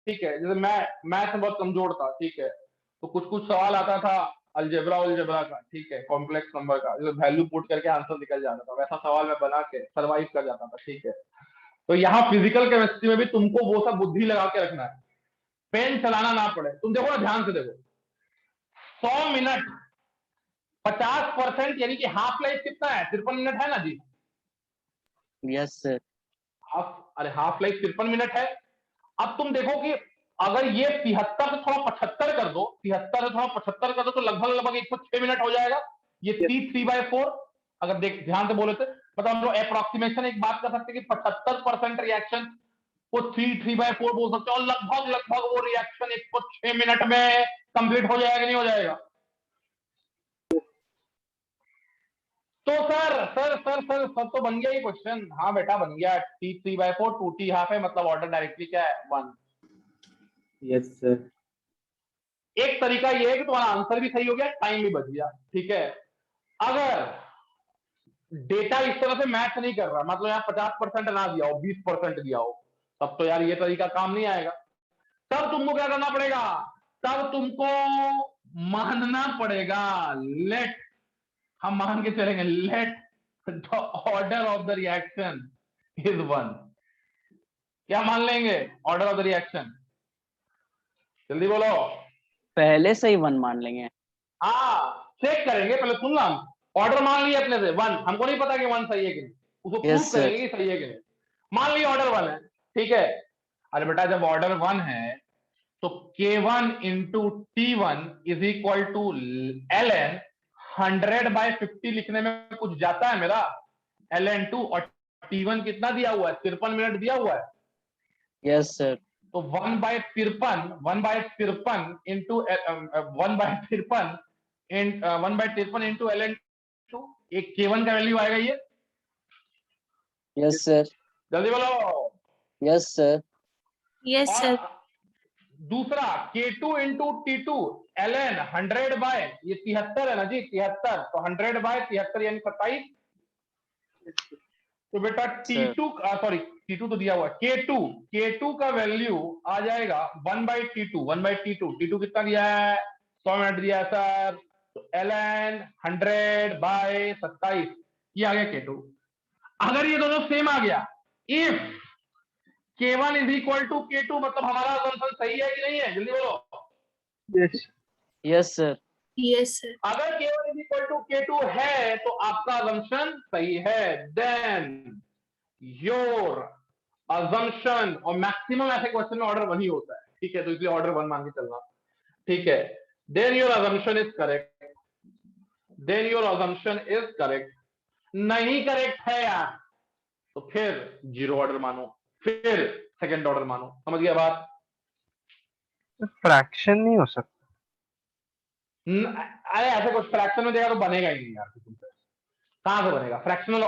ठीक है, जैसे मैं मैथ में बहुत कमजोर था. ठीक है, तो कुछ कुछ सवाल आता था अलजेब्रा का. ठीक है, कॉम्प्लेक्स नंबर का, जो वैल्यू पुट करके आंसर निकल जाता था, वैसा सवाल मैं बना के सर्वाइव कर जाता था. ठीक है, तो यहाँ फिजिकल केमिस्ट्री में भी तुमको वो सब बुद्धि लगा के रखना है. पेन चलाना ना पड़े. तुम देखो ना, ध्यान से देखो. 100 मिनट 50% यानी कि हाफ लाइफ कितना है? 53 मिनट है ना जी? Yes sir. अरे हाफ लाइफ 53 मिनट है. अब तुम देखो कि अगर ये 73 से थोड़ा 75 कर दो, 73 से थोड़ा 75 कर दो, तो लगभग लगभग 106 मिनट हो जाएगा. ये T3/4 अगर देख ध्यान से बोले तो मतलब हम लोग अप्रोक्सीमेशन एक बात कर सकते हैं कि 75% रिएक्शन को 3/4 बोल सकते हैं. और लगभग लगभग वो रिएक्शन 106 मिनट में कंप्लीट हो जाएगा, नहीं हो जाएगा? तो सर तो बन गया ही क्वेश्चन। हाँ बेटा बन गया। T3/4 2T हाफ है, मतलब ऑर्डर डायरेक्टली क्या है 1। Yes, sir. एक तरीका ये है कि तुम्हारा आंसर भी सही हो गया, टाइम भी बच गया, ठीक है। अगर डेटा इस तरह से मैच नहीं कर रहा, मतलब यहाँ 50% ना दिया हो, 20% दिया हो, तब तो यार ये तरीका काम नहीं आएगा। तब तुमको क्या करना पड़ेगा, तब तुमको मानना पड़ेगा, लेट, हम मान के चलेंगे, let the order of the reaction is 1। क्या मान लेंगे ऑर्डर ऑफ द रिएक्शन? जल्दी बोलो। पहले से ही 1 मान लेंगे। हाँ चेक करेंगे, पहले सुन ला, ऑर्डर मान लिया अपने से 1, हमको नहीं पता कि 1 सही है कि नहीं, उसको प्रूव Yes, sir. करेंगे कि सही है कि नहीं। मान लिया ऑर्डर 1 है, ठीक है। अरे बेटा जब ऑर्डर 1 है तो K1 into T1 is equal to ln 100/50 लिखने में कुछ जाता है मेरा, ln2, और T1 कितना दिया हुआ है, 53 मिनट दिया हुआ है। Yes, sir. तो 1/53 इंटू 1/53 इंटू ln2, एक K1 का वैल्यू आएगा ये। Yes, sir. जल्दी बोलो। Yes, sir. Yes, और sir. दूसरा K2 into T2 ln 100 bye ये 73 है ना जी, 73, तो 100/73 यानी 27। तो बेटा T2 सॉरी T2 तो दिया हुआ है, K2 का वैल्यू आ जाएगा 1/T2। T2 कितना दिया है, 100 मिनट दिया है सर, तो ln 100/27 ये आ गया K2। अगर ये दोनों सेम आ गया, if K1 is equal to K2, मतलब हमारा असम्पशन सही है कि नहीं है, जल्दी बोलो। Yes. Yes, sir. Yes, sir. अगर K1 is equal to K2 है तो आपका असम्पशन सही है, देन योर असम्पशन, और मैक्सिमम ऐसे क्वेश्चन में ऑर्डर 1 ही होता है, ठीक है, तो इसलिए ऑर्डर 1 मान के चलना, ठीक है। Then your assumption is correct, then your assumption is correct. नहीं करेक्ट है यार तो फिर जीरो ऑर्डर मानो, फिर सेकंड ऑर्डर मानो। समझ गया बात? फ्रैक्शन नहीं हो सकता। अरे ऐसे कुछ फ्रैक्शन में देगा तो बनेगा ही नहीं यार, तुमसे कहां से बनेगा फ्रैक्शनल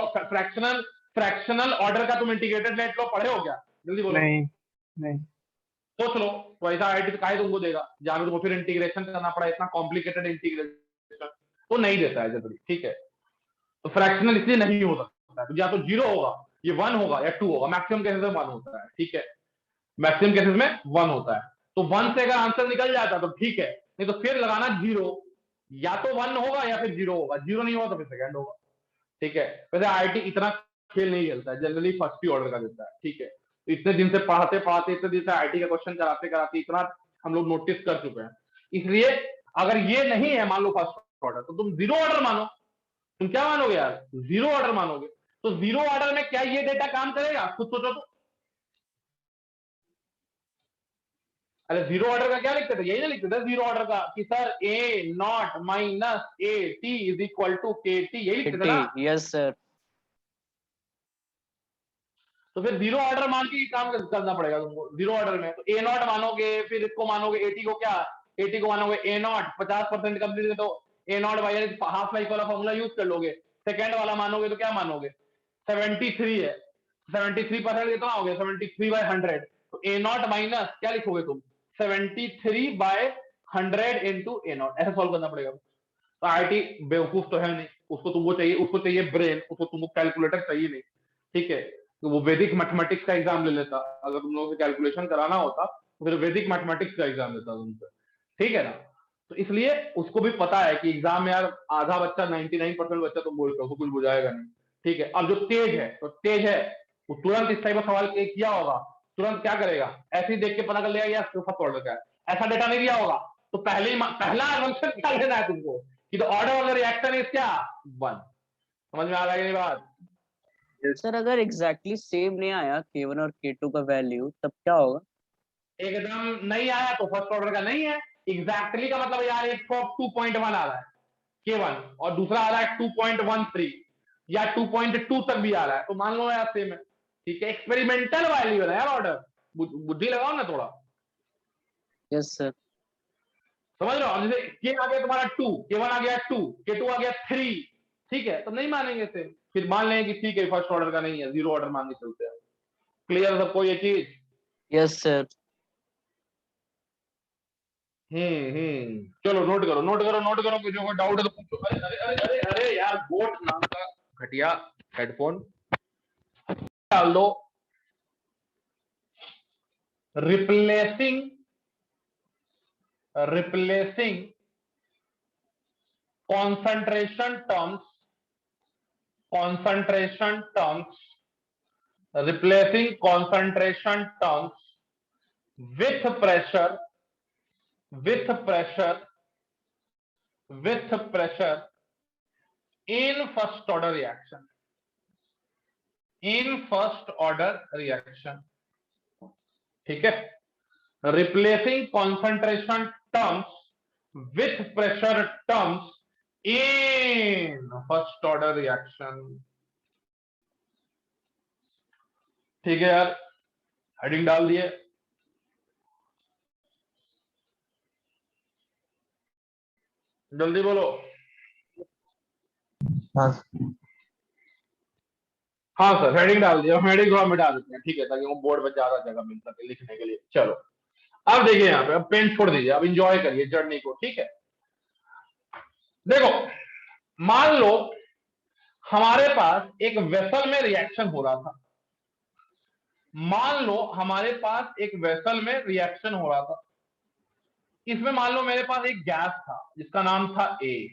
ऑर्डर का? तुम इंटीग्रेटेड नेट लो पढ़े हो क्या, जल्दी बोलो। नहीं सोच लो, तो ऐसा आईटी तो काहे तुमको देगा जहां तुमको फिर इंटीग्रेशन करना पड़ा, इतना कॉम्प्लिकेटेड इंटीग्रेशन तो नहीं देता है जल्दी, ठीक है। तो फ्रैक्शनल इसलिए नहीं हो सकता है, तो या तो 0 होगा, ये 1 होगा या 2 होगा, मैक्सिमम केसेस में 1 होता है, ठीक है, मैक्सिमम केसेस में 1 होता है। तो 1 से अगर आंसर निकल जाता तो ठीक है, नहीं तो फिर लगाना 0, या तो 1 होगा या फिर 0 होगा, 0 नहीं होगा तो फिर सेकंड होगा, ठीक है। वैसे आईटी इतना खेल नहीं खेलता है, जनरली फर्स्ट ही ऑर्डर का देता है, ठीक है। तो इतने दिन से पढ़ाते पढ़ाते, इतने दिन से आईटी का क्वेश्चन कराते कराते इतना हम लोग नोटिस कर चुके हैं, इसलिए अगर ये नहीं है मान लो फर्स्ट ऑर्डर, तो तुम 0 ऑर्डर मानो। तुम क्या मानोगे यार, 0 ऑर्डर मानोगे। तो 0 ऑर्डर में क्या ये डेटा काम करेगा, खुद सोचो तो। अरे 0 ऑर्डर का क्या लिखते थे, यही ना लिखते थे 0 ऑर्डर का कि sir A0 minus AT is equal to KT, यही लिखते थे ना। Yes, sir. तो फिर 0 ऑर्डर मान के काम करना पड़ेगा तुमको 0 ऑर्डर में। तो A0 मानोगे, फिर इसको मानोगे, AT को क्या, AT को मानोगे A0 50% कंप्लीट है तो A0 बाई हाफ लाइफ वाला फॉर्मूला यूज कर लोगे। सेकंड वाला मानोगे तो क्या मानोगे, 73 है, 73% कितना हो गया, 73/100, तो A0 माइनस क्या लिखोगे तुम, 73/100 इंटू A0, ऐसा सॉल्व करना पड़ेगा। तो आईटी बेवकूफ तो है नहीं, उसको चाहिए ब्रेन, उसको तुमको कैलकुलेटर चाहिए नहीं, ठीक है। तो वो वैदिक मैथमेटिक्स का एग्जाम ले लेता, अगर तुम लोगों से कैलकुलेशन कराना होता तो फिर वैदिक मैथमेटिक्स का एग्जाम लेता तुमसे, ठीक है ना। तो इसलिए उसको भी पता है कि एग्जाम में यार आधा बच्चा 99% बच्चा तो बोलता है, कुछ बुझाएगा नहीं, ठीक है। अब जो तेज है तो तेज है, वो तुरंत इस टाइप का सवाल किया होगा, तुरंत क्या करेगा, ऐसे ही देख के पता कर लेगा यार फर्स्ट ऑर्डर का है, ऐसा डेटा नहीं दिया होगा तो पहला असम्पशन क्या लेना है तुमको कि the order of the reaction is क्या 1। समझ में आ रहा है ये बात? सर अगर एग्जैक्टली सेम नहीं आया K1 और K2 का वैल्यू तब क्या होगा? एकदम नहीं आया तो फर्स्ट ऑर्डर का नहीं है। एग्जैक्टली का मतलब यार एक 2.1 आ रहा है K1 और दूसरा आ रहा है 2.13 या 2.2 तक भी आ रहा है, तो मान लो यार सेम है, ठीक है। एक्सपेरिमेंटल वैल्यू है यार ऑर्डर, बुद्धि लगाओ ना थोड़ा। Yes sir. समझ रहे हो, जैसे K आ गया तुम्हारा 2, K1 आ गया 2, K2 आ गया 3, ठीक है, तो नहीं मानेंगे सेम, फिर मान लेंगे कि ठीक है फर्स्ट ऑर्डर का नहीं है, जीरो ऑर्डर मान के चलते हैं। क्लियर सबको ये चीज? Yes sir. चलो नोट करो नोट करो नोट करो, कुछ कोई डाउट है तो पूछो। अरे अरे अरे अरे अरे यार, गोट नाम का घटिया हेडफोन डाल दो। Replacing concentration terms replacing concentration terms with pressure in first order reaction, ठीक है। replacing concentration terms with pressure terms in first order reaction, ठीक है यार, हेडिंग डाल दिए। जल्दी बोलो। हाँ हाँ सर, हेडिंग डाल दिया, हेडिंग थोड़ा मिटा देते हैं, ठीक है, ताकि वो बोर्ड पर ज्यादा जगह मिल सके लिखने के लिए। चलो अब देखिए यहाँ पे, अब पेन छोड़ दीजिए, अब इंजॉय करिए जर्नी को, ठीक है। देखो, मान लो हमारे पास एक वेसल में रिएक्शन हो रहा था, मान लो हमारे पास एक वेसल में रिएक्शन हो रहा था। इसमें मान लो मेरे पास एक गैस था जिसका नाम था ए,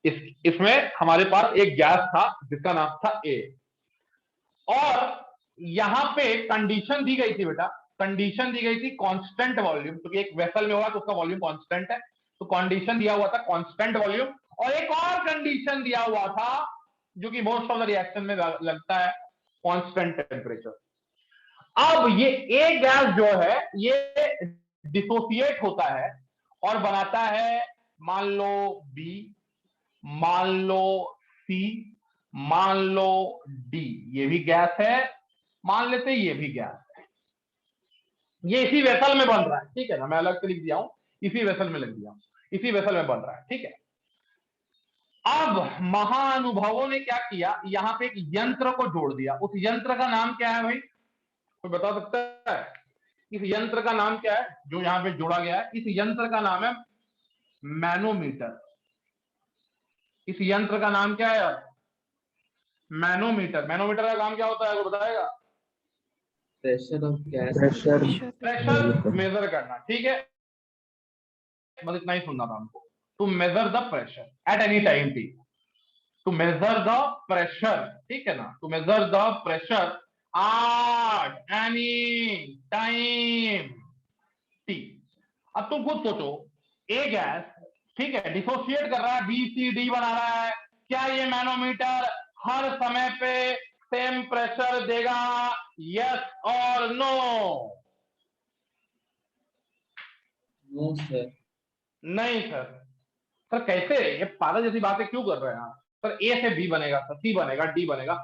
इसमें हमारे पास एक गैस था जिसका नाम था ए, और यहां पे कंडीशन दी गई थी बेटा, कंडीशन दी गई थी कांस्टेंट वॉल्यूम, क्योंकि एक वेसल में होगा तो उसका वॉल्यूम कांस्टेंट है, तो कंडीशन दिया हुआ था कांस्टेंट वॉल्यूम, और एक और कंडीशन दिया हुआ था जो कि मोस्ट ऑफ द रिएक्शन में लगता है, कांस्टेंट टेम्परेचर। अब ये ए गैस जो है ये डिसोसिएट होता है और बनाता है, मान लो बी, मान लो सी, मान लो डी, ये भी गैस है, मान लेते ये भी गैस है, ये इसी वेसल में बन रहा है, ठीक है ना, मैं अलग से लिख दिया हूं, इसी वेसल में लिख दिया हूं, इसी वेसल में बन रहा है, ठीक है। अब महाअनुभवों ने क्या किया, यहां पे एक यंत्र को जोड़ दिया, उस यंत्र का नाम क्या है भाई, कोई बता सकता है? इस यंत्र का नाम क्या है जो यहां पे जोड़ा गया है? इस यंत्र का नाम है मैनोमीटर। इस यंत्र का नाम क्या है यार? मैनोमीटर। मैनोमीटर का काम क्या होता है, वो बताएगा? Pressure of gas, pressure measure करना, ठीक है, बस इतना ही सुनना था हमको। To measure the pressure at any time T, to measure the pressure, ठीक है ना, to measure the pressure at any time T. अब तुम खुद सोचो, ए गैस, ठीक है, डिसोसिएट कर रहा है, बी सी डी बना रहा है, क्या ये मैनोमीटर हर समय पे सेम प्रेशर देगा? यस और नो? No sir. नहीं सर। सर कैसे, ये पागल जैसी बातें क्यों कर रहे हैं आप? सर ए से बी बनेगा, सर सी बनेगा, डी बनेगा,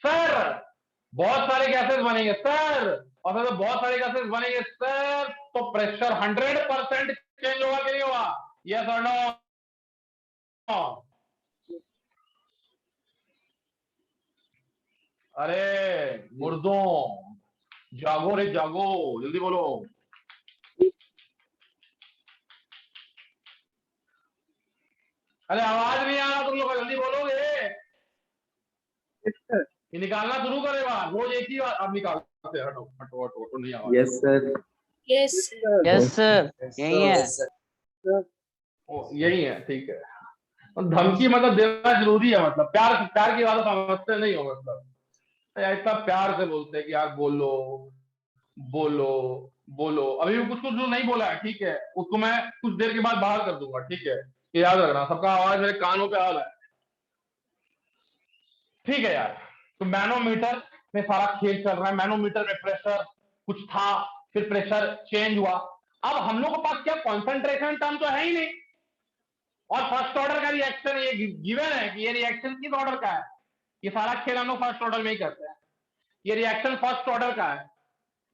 सर बहुत सारे गैसेस बनेंगे सर, और सर बहुत सारे गैसेस बनेंगे सर, तो प्रेशर 100% चेंज होगा कि नहीं होगा? यस और नो? अरे मुर्दों, जागो रे जागो, जल्दी बोलो। अरे आवाज नहीं आ रहा तुम लोग, जल्दी बोलोगे? ये निकालना शुरू करेगा, रोज एक ही बार। अब निकालते हैं, हटो हटो हटो हटो, नहीं आवाज। Yes sir. Yes, sir. Yes sir, यही है। Yes, sir. ओ, यही है, ठीक है। और धमकी मतलब देना जरूरी है, मतलब प्यार प्यार की बात समझते नहीं हो, मतलब इतना प्यार से बोलते हैं कि यार बोलो बोलो बोलो। अभी भी कुछ कुछ जो नहीं बोला है, ठीक है, उसको मैं कुछ देर के बाद बाहर कर दूंगा, ठीक है, ये याद रखना, सबका आवाज मेरे कानों पे आ रहा है, ठीक है यार। तो मैनोमीटर में सारा खेल चल रहा है, मैनोमीटर में प्रेशर कुछ था, फिर प्रेशर चेंज हुआ। अब हम लोग के पास क्या कॉन्सेंट्रेशन टर्म तो है ही नहीं, और फर्स्ट ऑर्डर का रिएक्शन ये गिवन है कि ये रिएक्शन किस ऑर्डर का है, ये सारा खेल हम लोग फर्स्ट ऑर्डर में ही करते हैं, ये रिएक्शन फर्स्ट ऑर्डर का है,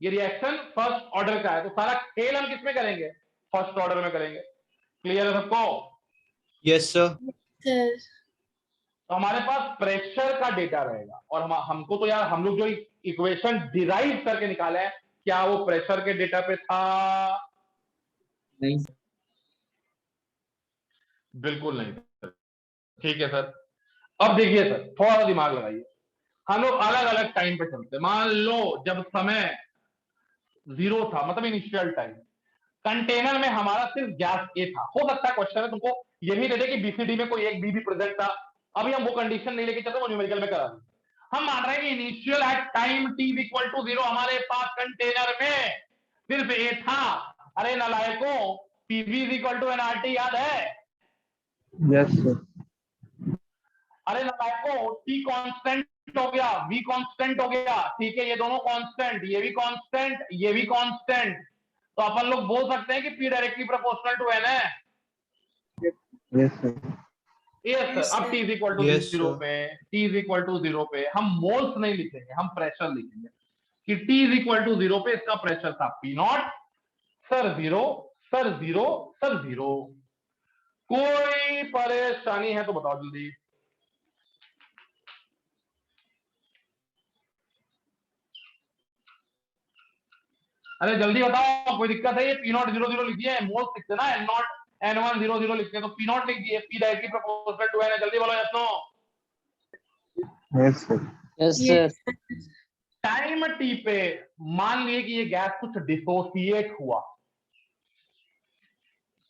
ये रिएक्शन फर्स्ट ऑर्डर का है, तो सारा खेल हम किसमें करेंगे? फर्स्ट ऑर्डर में करेंगे। क्लियर है सबको? Yes, sir. Sir. तो हमारे पास प्रेशर का डेटा रहेगा, और हमको तो यार हम लोग जो इक्वेशन डिराइव करके निकाले हैं, क्या वो प्रेशर के डेटा पे था? नहीं बिल्कुल नहीं। ठीक है सर। अब देखिए सर, थोड़ा सा दिमाग लगाइए। हम लोग अलग अलग टाइम पे चलते हैं। मान लो जब समय 0 था, मतलब इनिशियल टाइम, कंटेनर में हमारा सिर्फ गैस ए था। हो सकता है क्वेश्चन में तुमको ये भी दे दे कि बीसीडी में कोई एक बी भी प्रेजेंट था। अभी हम वो कंडीशन नहीं लेके चलते, वो न्यूमेरिकल में करा दें। हम मान रहे हैं कि initial at time T equal to 0 हमारे पास कंटेनर में सिर्फ ए था। अरे नालायकों, पीवी इक्वल टू एनआरटी याद है? यस सर अरे नालायकों, टी कांस्टेंट हो गया, वी कांस्टेंट हो गया, ठीक है, ये दोनों कांस्टेंट, ये भी कांस्टेंट, ये भी कांस्टेंट। तो अपन लोग बोल सकते हैं कि P directly proportional to N है। Yes sir yes sir. अब T is equal to Yes, 0 sir. पे, टी इज इक्वल टू 0 पे हम मोल्स नहीं लिखेंगे, हम प्रेशर लिखेंगे कि टी इज इक्वल टू 0 पे इसका प्रेशर था P not. Sir 0, sir 0, sir 0। कोई परेशानी है तो बताओ जल्दी। अरे जल्दी बताओ, कोई दिक्कत है? ये पी नॉट 0 0 लिखिए, मोल्स लिखते ना, एन नॉट N1 0 0 लिखते हैं, तो पी नॉट लिख दिए, P directly proportional to N है। जल्दी बोलो yes no. Yes sir yes Yes. Sir. Time T पे मान लिए कि ये गैस कुछ डिसोसिएट हुआ,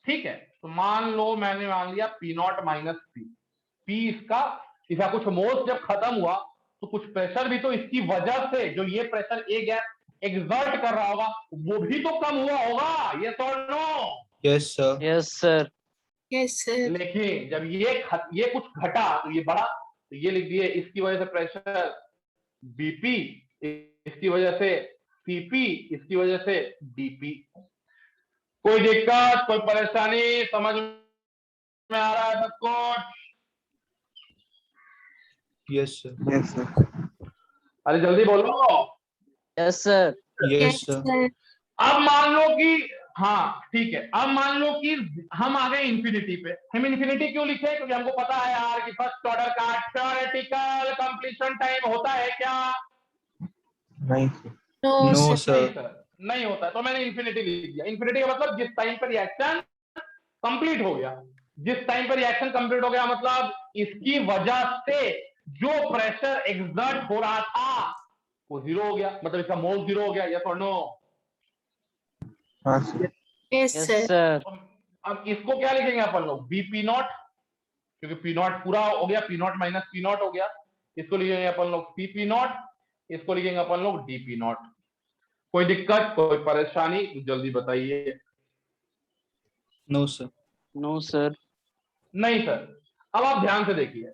ठीक है, तो मान लो मैंने मान लिया पी नॉट माइनस पी इसका कुछ मोल्स जब खत्म हुआ तो कुछ प्रेशर भी तो इसकी वजह से, जो ये प्रेशर ए गैस एग्जर्ट कर रहा होगा, वो भी तो कम हुआ होगा। ये तो no. Yes, sir. Yes sir. Yes, sir. लेकिन जब ये कुछ घटा तो ये बढ़ा, तो ये लिख दिए इसकी वजह से प्रेशर बीपी, इसकी वजह से सीपी, इसकी वजह से डीपी। कोई दिक्कत, कोई परेशानी, समझ में आ रहा है सब कुछ? Yes, sir. यस सर अरे जल्दी बोलो। Yes sir. Yes, sir. sir. अब मान लो कि, हाँ ठीक है, अब मान लो कि हम आ गए इंफिनिटी पे। हम इंफिनिटी क्यों लिखे? क्योंकि हमको पता है यार कि फर्स्ट ऑर्डर का थ्योरेटिकल कंप्लीशन टाइम होता है क्या? नहीं सर No, No, sir. नहीं sir. सर, नहीं होता है, तो मैंने इंफिनिटी लिख दिया। इंफिनिटी का मतलब जिस टाइम पर रिएक्शन कंप्लीट हो गया। जिस टाइम पर रिएक्शन कंप्लीट हो गया मतलब इसकी वजह से जो प्रेशर एग्जर्ट हो रहा था वो 0 हो गया, मतलब इसका मोल 0 हो गया। यस और नो? हाँ sir Yes, yes sir. Sir. अब इसको क्या लिखेंगे अपन लोग? बी पी नॉट, क्योंकि पी नॉट पूरा हो गया, P not minus P not हो गया। इसको लिखेंगे अपन लोग सी पी नॉट, इसको लिखेंगे अपन लोग डी पी नॉट। कोई दिक्कत, कोई परेशानी, जल्दी बताइए। No, sir. No sir. नहीं सर। अब आप ध्यान से देखिए,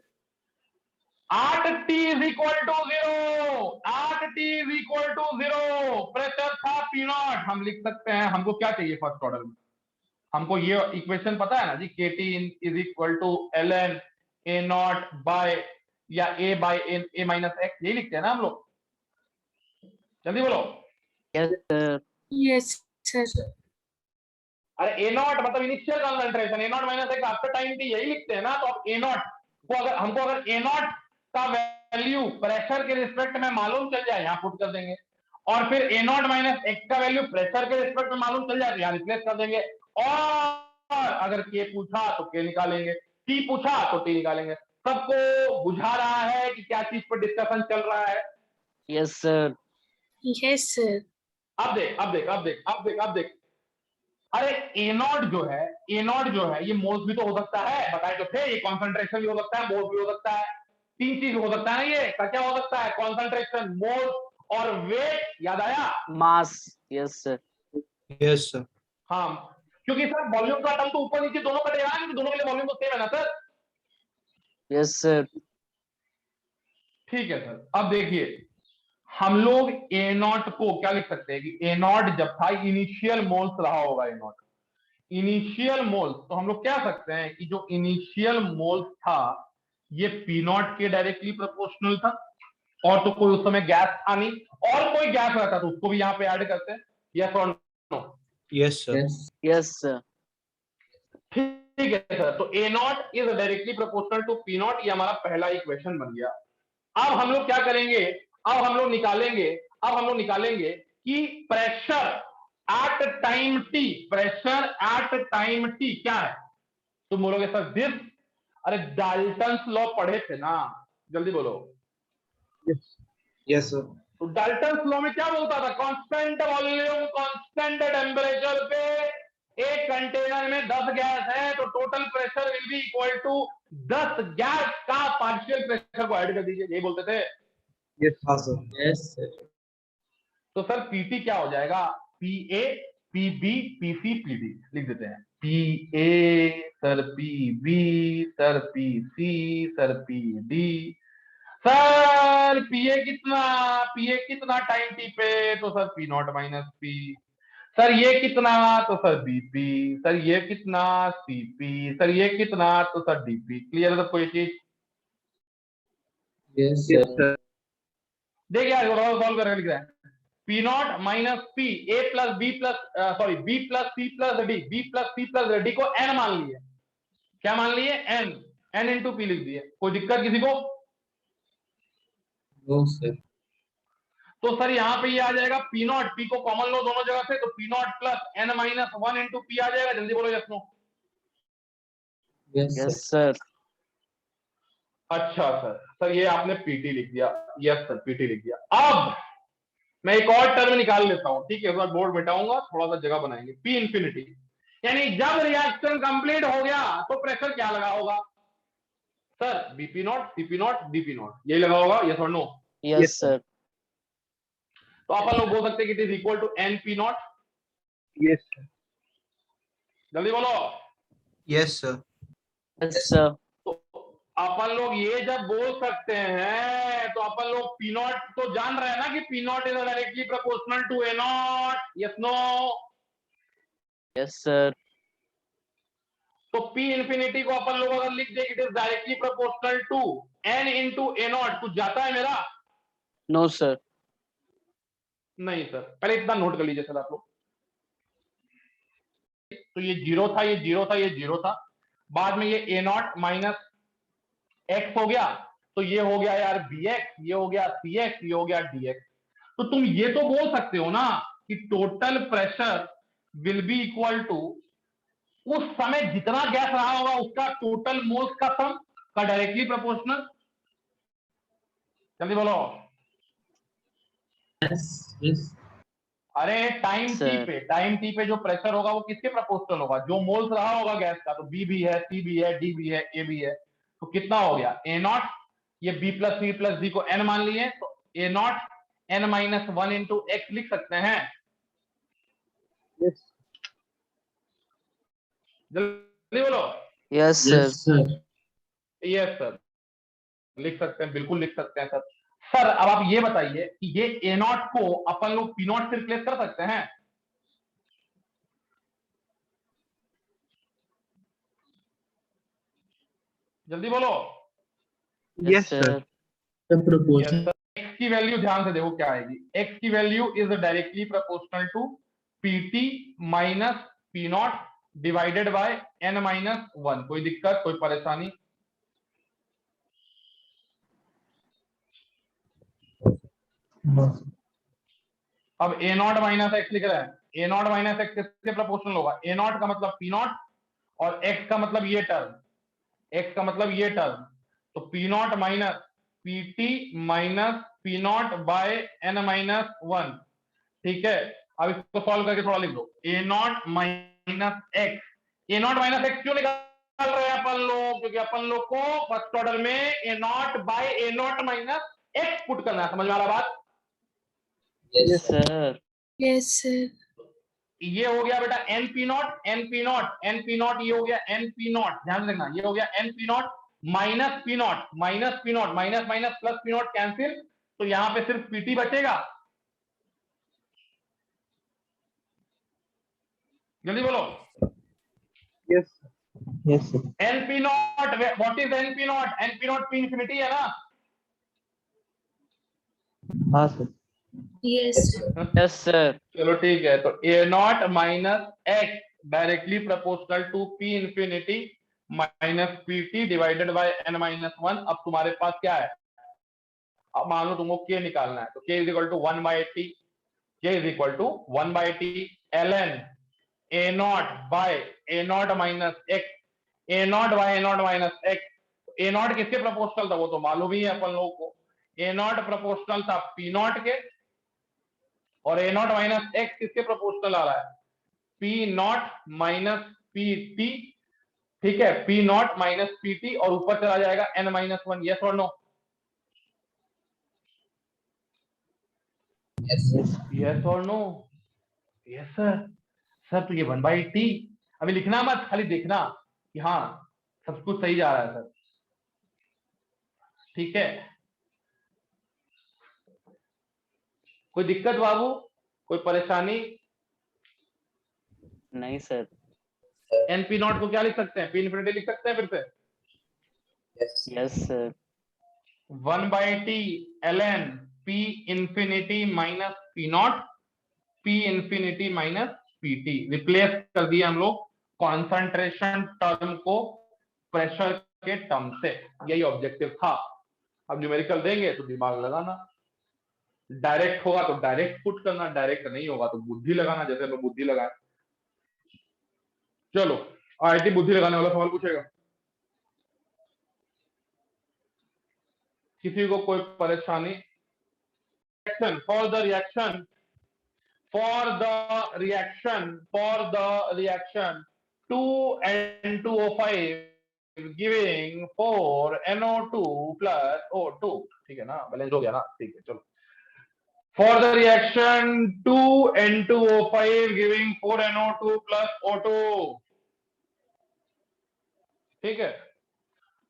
8t is equal to 0, 8t is equal to 0, pressure था पी नॉट। हम लिख सकते हैं, हमको क्या चाहिए फर्स्ट ऑर्डर में? हमको ये इक्वेशन पता है ना जी, K T is equal to L N A not by या A by A minus X, यही लिखते हैं ना हम लोग? जल्दी बोलो। Yes sir. Yes, sir. अरे ए नॉट मतलब initial concentration, A not minus X after time T, यही लिखते हैं ना? तो अब ए नॉट को अगर हमको अगर ए नॉट का वैल्यू प्रेशर के रिस्पेक्ट में मालूम चल जाए, यहाँ पुट कर देंगे, और फिर ए नॉट माइनस एक्स का वैल्यू प्रेशर के रिस्पेक्ट में मालूम चल जाए तो यहाँ रिप्लेस कर देंगे, और अगर के पूछा तो के निकालेंगे, टी पूछा तो टी निकालेंगे। सबको बुझा रहा है कि क्या चीज पर डिस्कशन चल रहा है? Yes sir. Yes, sir. अब देख, अब देख, अब देख, अब देख, अब देख। अरे ए नॉट जो है, ए नॉट जो है, ये मोल्स भी तो हो सकता है, बताए तो थे। ये कॉन्सेंट्रेशन भी हो सकता है, मोल्स भी हो सकता है, तीन चीज हो सकता है ना। ये क्या हो सकता है? कॉन्सेंट्रेशन, मोल्स और वेट। याद आया? Mass. Yes sir. Yes, sir. हाँ, क्योंकि सर वॉल्यूम का टर्म तो ऊपर नीचे दोनों कटेगा ना, क्योंकि दोनों के लिए वॉल्यूम तो सेम है ना सर। Yes sir. ठीक है सर। अब देखिए, हम लोग ए नॉट को क्या लिख सकते हैं कि ए नॉट जब था, इनिशियल मोल्स रहा होगा ए नॉट, इनिशियल मोल्स। तो हम लोग क्या सकते हैं कि जो इनिशियल मोल्स था ये पी नॉट के डायरेक्टली प्रोपोर्शनल था, और तो कोई उस समय गैस था नहीं, और कोई गैस रहता तो उसको भी यहाँ पे ऐड करते हैं। यस और no? Yes, sir. Yes yes sir. ठीक है सर, तो A naught is directly proportional to P naught, ये हमारा पहला इक्वेशन बन गया। अब हम लोग क्या करेंगे, अब हम लोग निकालेंगे कि pressure at time T, pressure at time T क्या है। तुम बोलोगे सर दिस, अरे डाल्टन्स लॉ पढ़े थे ना, जल्दी बोलो। Yes, sir. तो डाल्टन्स लॉ में क्या बोलता था, कांस्टेंट वॉल्यूम कांस्टेंट टेम्परेचर पे एक कंटेनर में 10 गैस है तो total pressure will be equal to 10 gas का पार्शियल प्रेशर को ऐड कर दीजिए, यही बोलते थे। Yes, हाँ sir. Yes, sir. तो सर पीटी क्या हो जाएगा, P A P B P C P D लिख देते हैं। P A sir, P B sir, P C sir, P D sir. P A कितना टाइम टी पे, तो sir P not minus P. Sir ये कितना, तो सर बीपी। सर ये कितना, सीपी। सर ये कितना, तो सर डीपी। क्लियर है सबको ये चीज? Yes, Yes, sir. sir. देखिए सॉल्व करके लिख रहे हैं। P not minus P A plus B plus sorry B plus C plus D, B plus C plus D को एन मान लिए। क्या मान लिए, एन। एन इंटू पी लिख दिए। कोई दिक्कत किसी को? No, sir. तो सर यहाँ पे ये आ जाएगा पी नॉट, पी को कॉमन लो दोनों जगह से, तो P naught plus N minus 1 into P आ जाएगा। जल्दी बोलो yes no. Yes, sir. Yes sir. अच्छा सर ये आपने पीटी लिख दिया। यस सर पीटी लिख दिया। अब मैं एक और टर्म निकाल लेता हूं, ठीक है, उसके बाद बोर्ड मिटाऊंगा, थोड़ा सा जगह बनाएंगे। पी इंफिनिटी, यानी जब रिएक्शन कंप्लीट हो गया तो प्रेशर क्या लगा होगा sir, BP not, CP not, DP not, यही लगा होगा। यस और नो? Yes sir. तो अपन लोग बोल सकते हैं कि it is equal to N P not. Yes, sir. जल्दी बोलो। Yes, sir. Yes sir. तो अपन लोग ये जब बोल सकते हैं तो अपन लोग पी नॉट तो जान रहे हैं ना कि P naught is directly proportional to A naught. Yes no? Yes sir. तो पी इंफिनिटी को अपन लोग अगर लिख दे it is directly proportional to N into A naught, कुछ जाता है मेरा? No sir. नहीं सर। पहले इतना नोट कर लीजिए सर आप लोग। तो ये जीरो था, ये जीरो था, ये जीरो था, बाद में ये ए नॉट माइनस एक्स हो गया, तो ये हो गया यार बी एक्स, ये हो गया सी एक्स, ये हो गया डी एक्स। तो तुम ये तो बोल सकते हो ना कि total pressure will be equal to उस समय जितना गैस रहा होगा उसका टोटल मोल्स का सम का डायरेक्टली प्रोपोर्शनल। जल्दी बोलो। Yes, yes. अरे टाइम टी सर। पे, टाइम टी पे जो प्रेशर होगा वो किसके प्रोपोर्शनल होगा, जो मोल्स रहा होगा गैस का। तो बी भी है, सी भी है, डी भी है, ए भी है, तो कितना हो गया ए नॉट। ये B plus C plus D को एन मान लिए, तो A naught N minus 1 into X लिख सकते हैं। Yes. जल्दी बोलो। Yes sir. Yes, sir. Yes sir लिख सकते हैं, बिल्कुल लिख सकते हैं सर। सर अब आप ये बताइए कि ये ए नॉट को अपन लोग पी नॉट से रिप्लेस कर सकते हैं? जल्दी बोलो। Yes, sir. The proportion. X की वैल्यू ध्यान से देखो क्या आएगी। एक्स की value is directly proportional to PT minus P not divided by N minus 1। कोई दिक्कत, कोई परेशानी? No, sir. अब ए नॉट माइनस एक्स लिख रहे हैं, ए नॉट माइनस एक्स किसके प्रोपोर्शनल होगा? ए नॉट का मतलब पी नॉट और एक्स का मतलब ये टर्म, एक्स का मतलब ये टर्म, तो P not minus PT minus P not by N minus 1। ठीक है, अब इसको सॉल्व करके थोड़ा लिख दो। A not minus X, A not minus X क्यों निकाल रहे हैं अपन लोग? क्योंकि अपन लोग को फर्स्ट ऑर्डर में A not by A not minus X put करना है। समझ में आ रहा बात? Yes, sir. Yes, sir. ये हो गया बेटा N P naught, N P naught, N P naught, ये हो गया एन पी नॉट। ध्यान रखना, ये हो गया N P not minus P not, minus P not, minus minus plus P not cancel, तो यहां पे सिर्फ पीटी बचेगा। जल्दी बोलो। Yes, sir. Yes, sir. N P naught, what is N P naught? N P naught P infinity है ना? हाँ sir. Yes, sir. Yes sir. चलो ठीक है, तो A not minus X directly proportional to P infinity minus PT divided by N minus one. अब तुम्हारे पास क्या है, अब मान लो तुमको के निकालना है, तो के is equal to 1/t, K is equal to 1/t ln a not बाय a not minus X, a not बाय a not minus X. a not किसके प्रोपोर्शनल था वो तो मालूम ही है अपन लोगों को, a नॉट प्रोपोर्शनल था p नॉट के, और a नॉट माइनस एक्स किसके प्रोपोर्शनल आ रहा है, p नॉट माइनस pt। ठीक है, p नॉट माइनस pt, और ऊपर चला जाएगा n माइनस वन। यस और नो? Yes, sir. यस और नो? Yes sir. सर तो ये 1/t, अभी लिखना मत, खाली देखना कि हाँ सब कुछ सही जा रहा है सर। ठीक है, कोई दिक्कत बाबू, कोई परेशानी? नहीं सर। एनपी नॉट को क्या लिख सकते हैं, पी इनफिनिटी लिख सकते हैं फिर से। Yes. Yes sir. 1/t ln p infinity minus P naught, P infinity minus PT. Replace कर दिया हम लोग कॉन्सेंट्रेशन टर्म को प्रेशर के टर्म से, यही ऑब्जेक्टिव था। अब न्यूमेरिकल देंगे तो दिमाग लगाना, डायरेक्ट होगा तो डायरेक्ट पुट करना, डायरेक्ट नहीं होगा तो बुद्धि लगाना, जैसे मैं बुद्धि लगाए। चलो आईटी बुद्धि लगाने वाला सवाल पूछेगा, किसी को कोई परेशानी? For the reaction, for the reaction 2N2O5 giving 4NO2 plus O2। ठीक है ना, बैलेंस हो गया ना? ठीक है चलो। For the reaction 2N2O5 giving 4NO2 plus O2। ठीक है,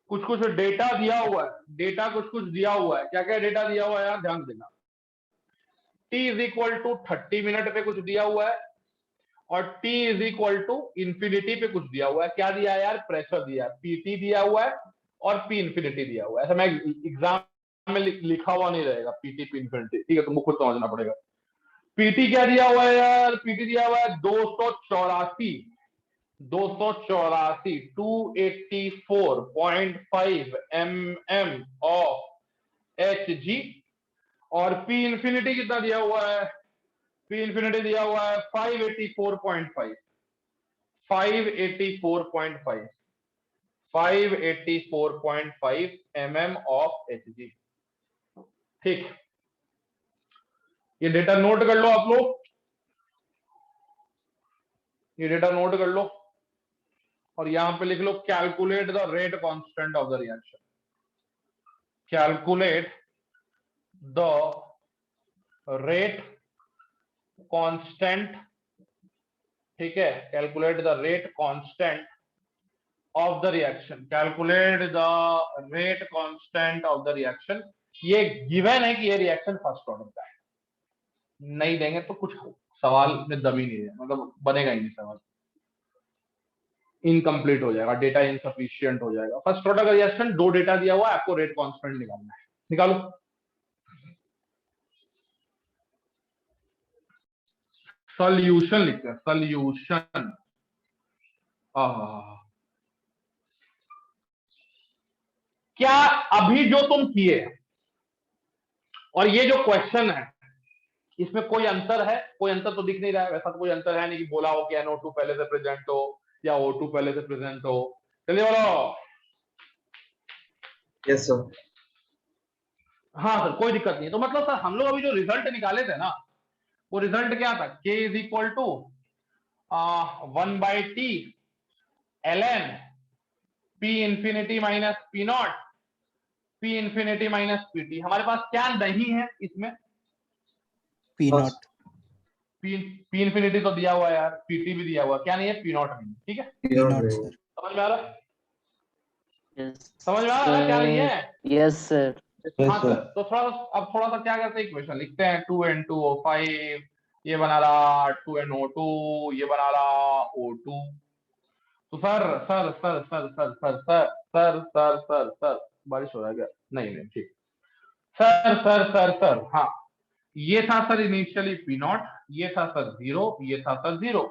कुछ कुछ डेटा दिया हुआ है, डेटा कुछ कुछ दिया हुआ है। क्या क्या डेटा दिया हुआ है यार, ध्यान देना। t is equal to 30 minute पे कुछ दिया हुआ है, और t is equal to infinity पे कुछ दिया हुआ है। क्या दिया है यार, प्रेशर दिया है, पीटी दिया हुआ है और पी इंफिनिटी दिया हुआ है। ऐसा मैं एग्जाम में लिखा हुआ नहीं रहेगा पीटी पी इंफिनिटी, ठीक है, तुमको खुद समझना पड़ेगा। पीटी क्या दिया हुआ है यार, पीटी दिया हुआ है 284 284.5 mm ऑफ Hg, और पी इंफिनिटी कितना दिया हुआ है, पी इंफिनिटी दिया हुआ है 584.5 mm ऑफ Hg। ठीक, ये डेटा नोट कर लो आप लोग, ये डेटा नोट कर लो, और यहां पे लिख लो calculate the rate constant of the reaction. Calculate the rate constant, ठीक है, calculate the rate constant of the reaction, calculate the rate constant of the reaction. ये गिवन है कि ये रिएक्शन फर्स्ट ऑर्डर का है, नहीं देंगे तो कुछ सवाल में दम ही नहीं है, मतलब बनेगा ही नहीं सवाल, इनकम्प्लीट हो जाएगा, डेटा इनसफिशियंट हो जाएगा। फर्स्ट ऑर्डर का रिएक्शन, दो डेटा दिया हुआ है, आपको रेट कांस्टेंट निकालना है, निकालो। सॉल्यूशन लिखते हैं, सॉल्यूशन। क्या अभी जो तुम किए और ये जो क्वेश्चन है, इसमें कोई अंतर है? कोई अंतर तो दिख नहीं रहा है, वैसा तो कोई अंतर है नहीं कि बोला हो कि NO2 पहले से प्रेजेंट हो या O2 पहले से प्रेजेंट हो। चलिए बोलो। Yes, sir. हाँ सर, कोई दिक्कत नहीं। तो मतलब सर हम लोग अभी जो रिजल्ट निकाले थे ना, वो रिजल्ट क्या था, K is equal to 1/t ln P infinity minus P naught, P infinity minus PT. हमारे पास क्या नहीं है इसमें, P naught. पी इंफिनिटी तो दिया हुआ है यार, पीटी भी दिया हुआ है, क्या नहीं है, पी नॉट नहीं है। ठीक है, P naught, sir. समझ में आ रहा है? यस समझ में आ रहा है क्या नहीं है? Yes sir. हाँ सर, तो थोड़ा सा क्या करते हैं, इक्वेशन लिखते हैं 2N2O5, ये बना रहा 2NO2, ये बना रहा O2। तो सर बारिश हो रहा है क्या? नहीं ठीक। सर हाँ, ये था सर इनिशियली पी नॉट, ये था सर 0, ये था सर 0।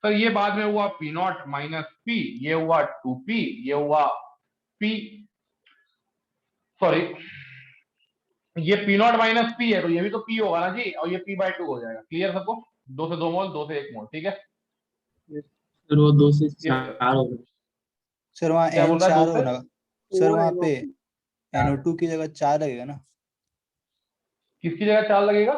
सर ये बाद में हुआ पी नॉट माइनस पी, ये हुआ 2p, ये हुआ p, सॉरी ये पी नॉट माइनस पी है तो ये भी तो p होगा ना जी, और ये p/2 हो जाएगा। क्लियर सबको? 2 से 2 मोल, 2 से 1 मोल, ठीक है। सर वो 2 से ये 4 होगा। सर वहाँ क्या बोल रहा है, N4 दो से? होना, सर वहाँ पे NO2 की जगह 4 लगेगा ना। किसकी जगह 4 लगेगा?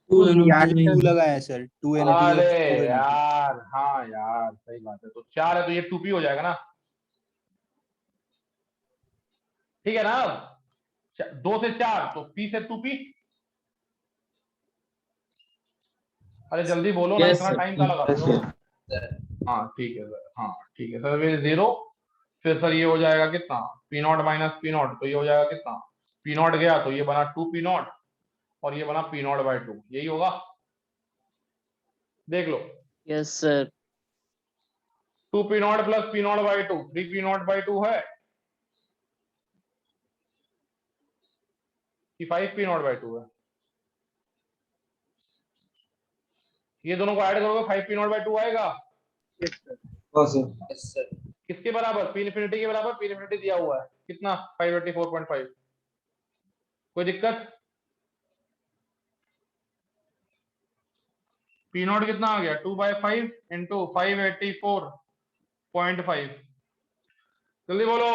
2 2 लगाए हैं सर, 2 NO2 की अरे जगह 4 NO2। यार, हाँ यार सही बात है, तो 4 है तो ये 2p हो जाएगा ना, ठीक है ना। अब 2 से 4 तो p से 2p। अरे जल्दी बोलो ना, Yes, इतना sir. टाइम का लगा रहे हो। Sir. हाँ ठीक है सर, हाँ ठीक है सर, ये 0। फिर सर ये हो जाएगा कितना, P not minus P not, तो ये हो जाएगा कितना, पी नॉट गया तो ये बना 2p नॉट, और ये बना p0/2, यही होगा। देख लो, yes sir. 2p naught plus p0/2 3p0/2 है कि 5p0/2 है? ये दोनों को ऐड करोगे 5p0/2 आएगा। No, sir. Yes, sir. किसके बराबर? p इनफिनिटी के बराबर। p इनफिनिटी दिया हुआ है कितना, 584.5। कोई दिक्कत? p नॉट कितना आ गया, 2/5 इंटू 584.5। जल्दी बोलो।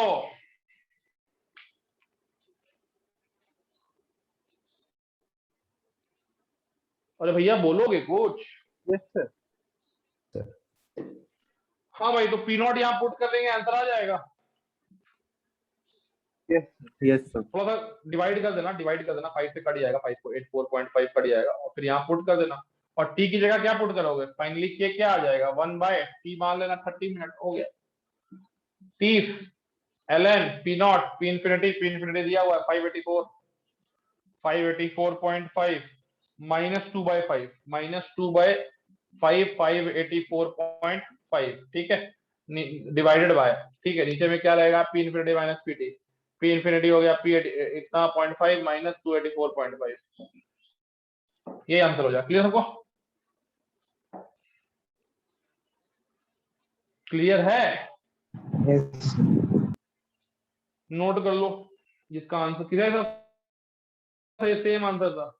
अरे भैया बोलोगे कुछ? Yes, sir. हाँ भाई, तो पी नॉट यहाँ पुट कर देंगे, आंसर आ जाएगा। Yes, sir. Yes, sir. थोड़ा सा डिवाइड कर देना, 5 से कट जाएगा, 584.5 कट जाएगा, और फिर यहाँ पुट कर देना। और टी की जगह क्या पुट करोगे? फाइनली के क्या आ जाएगा, 1/t मान लेना, 30 मिनट हो गया। 30 ln P naught, P infinity दिया हुआ है 584.5 माइनस 2/5, -2/5 584.5, ठीक है, डिवाइडेड बाय, ठीक है। नीचे में क्या रहेगा, P infinity minus PT, P infinity हो गया पी इतना 0.5 माइनस 284.5, ये आंसर हो जाए। क्लियर सबको? क्लियर है? Yes, sir. नोट कर लो जिसका आंसर किधर था, सेम आंसर था।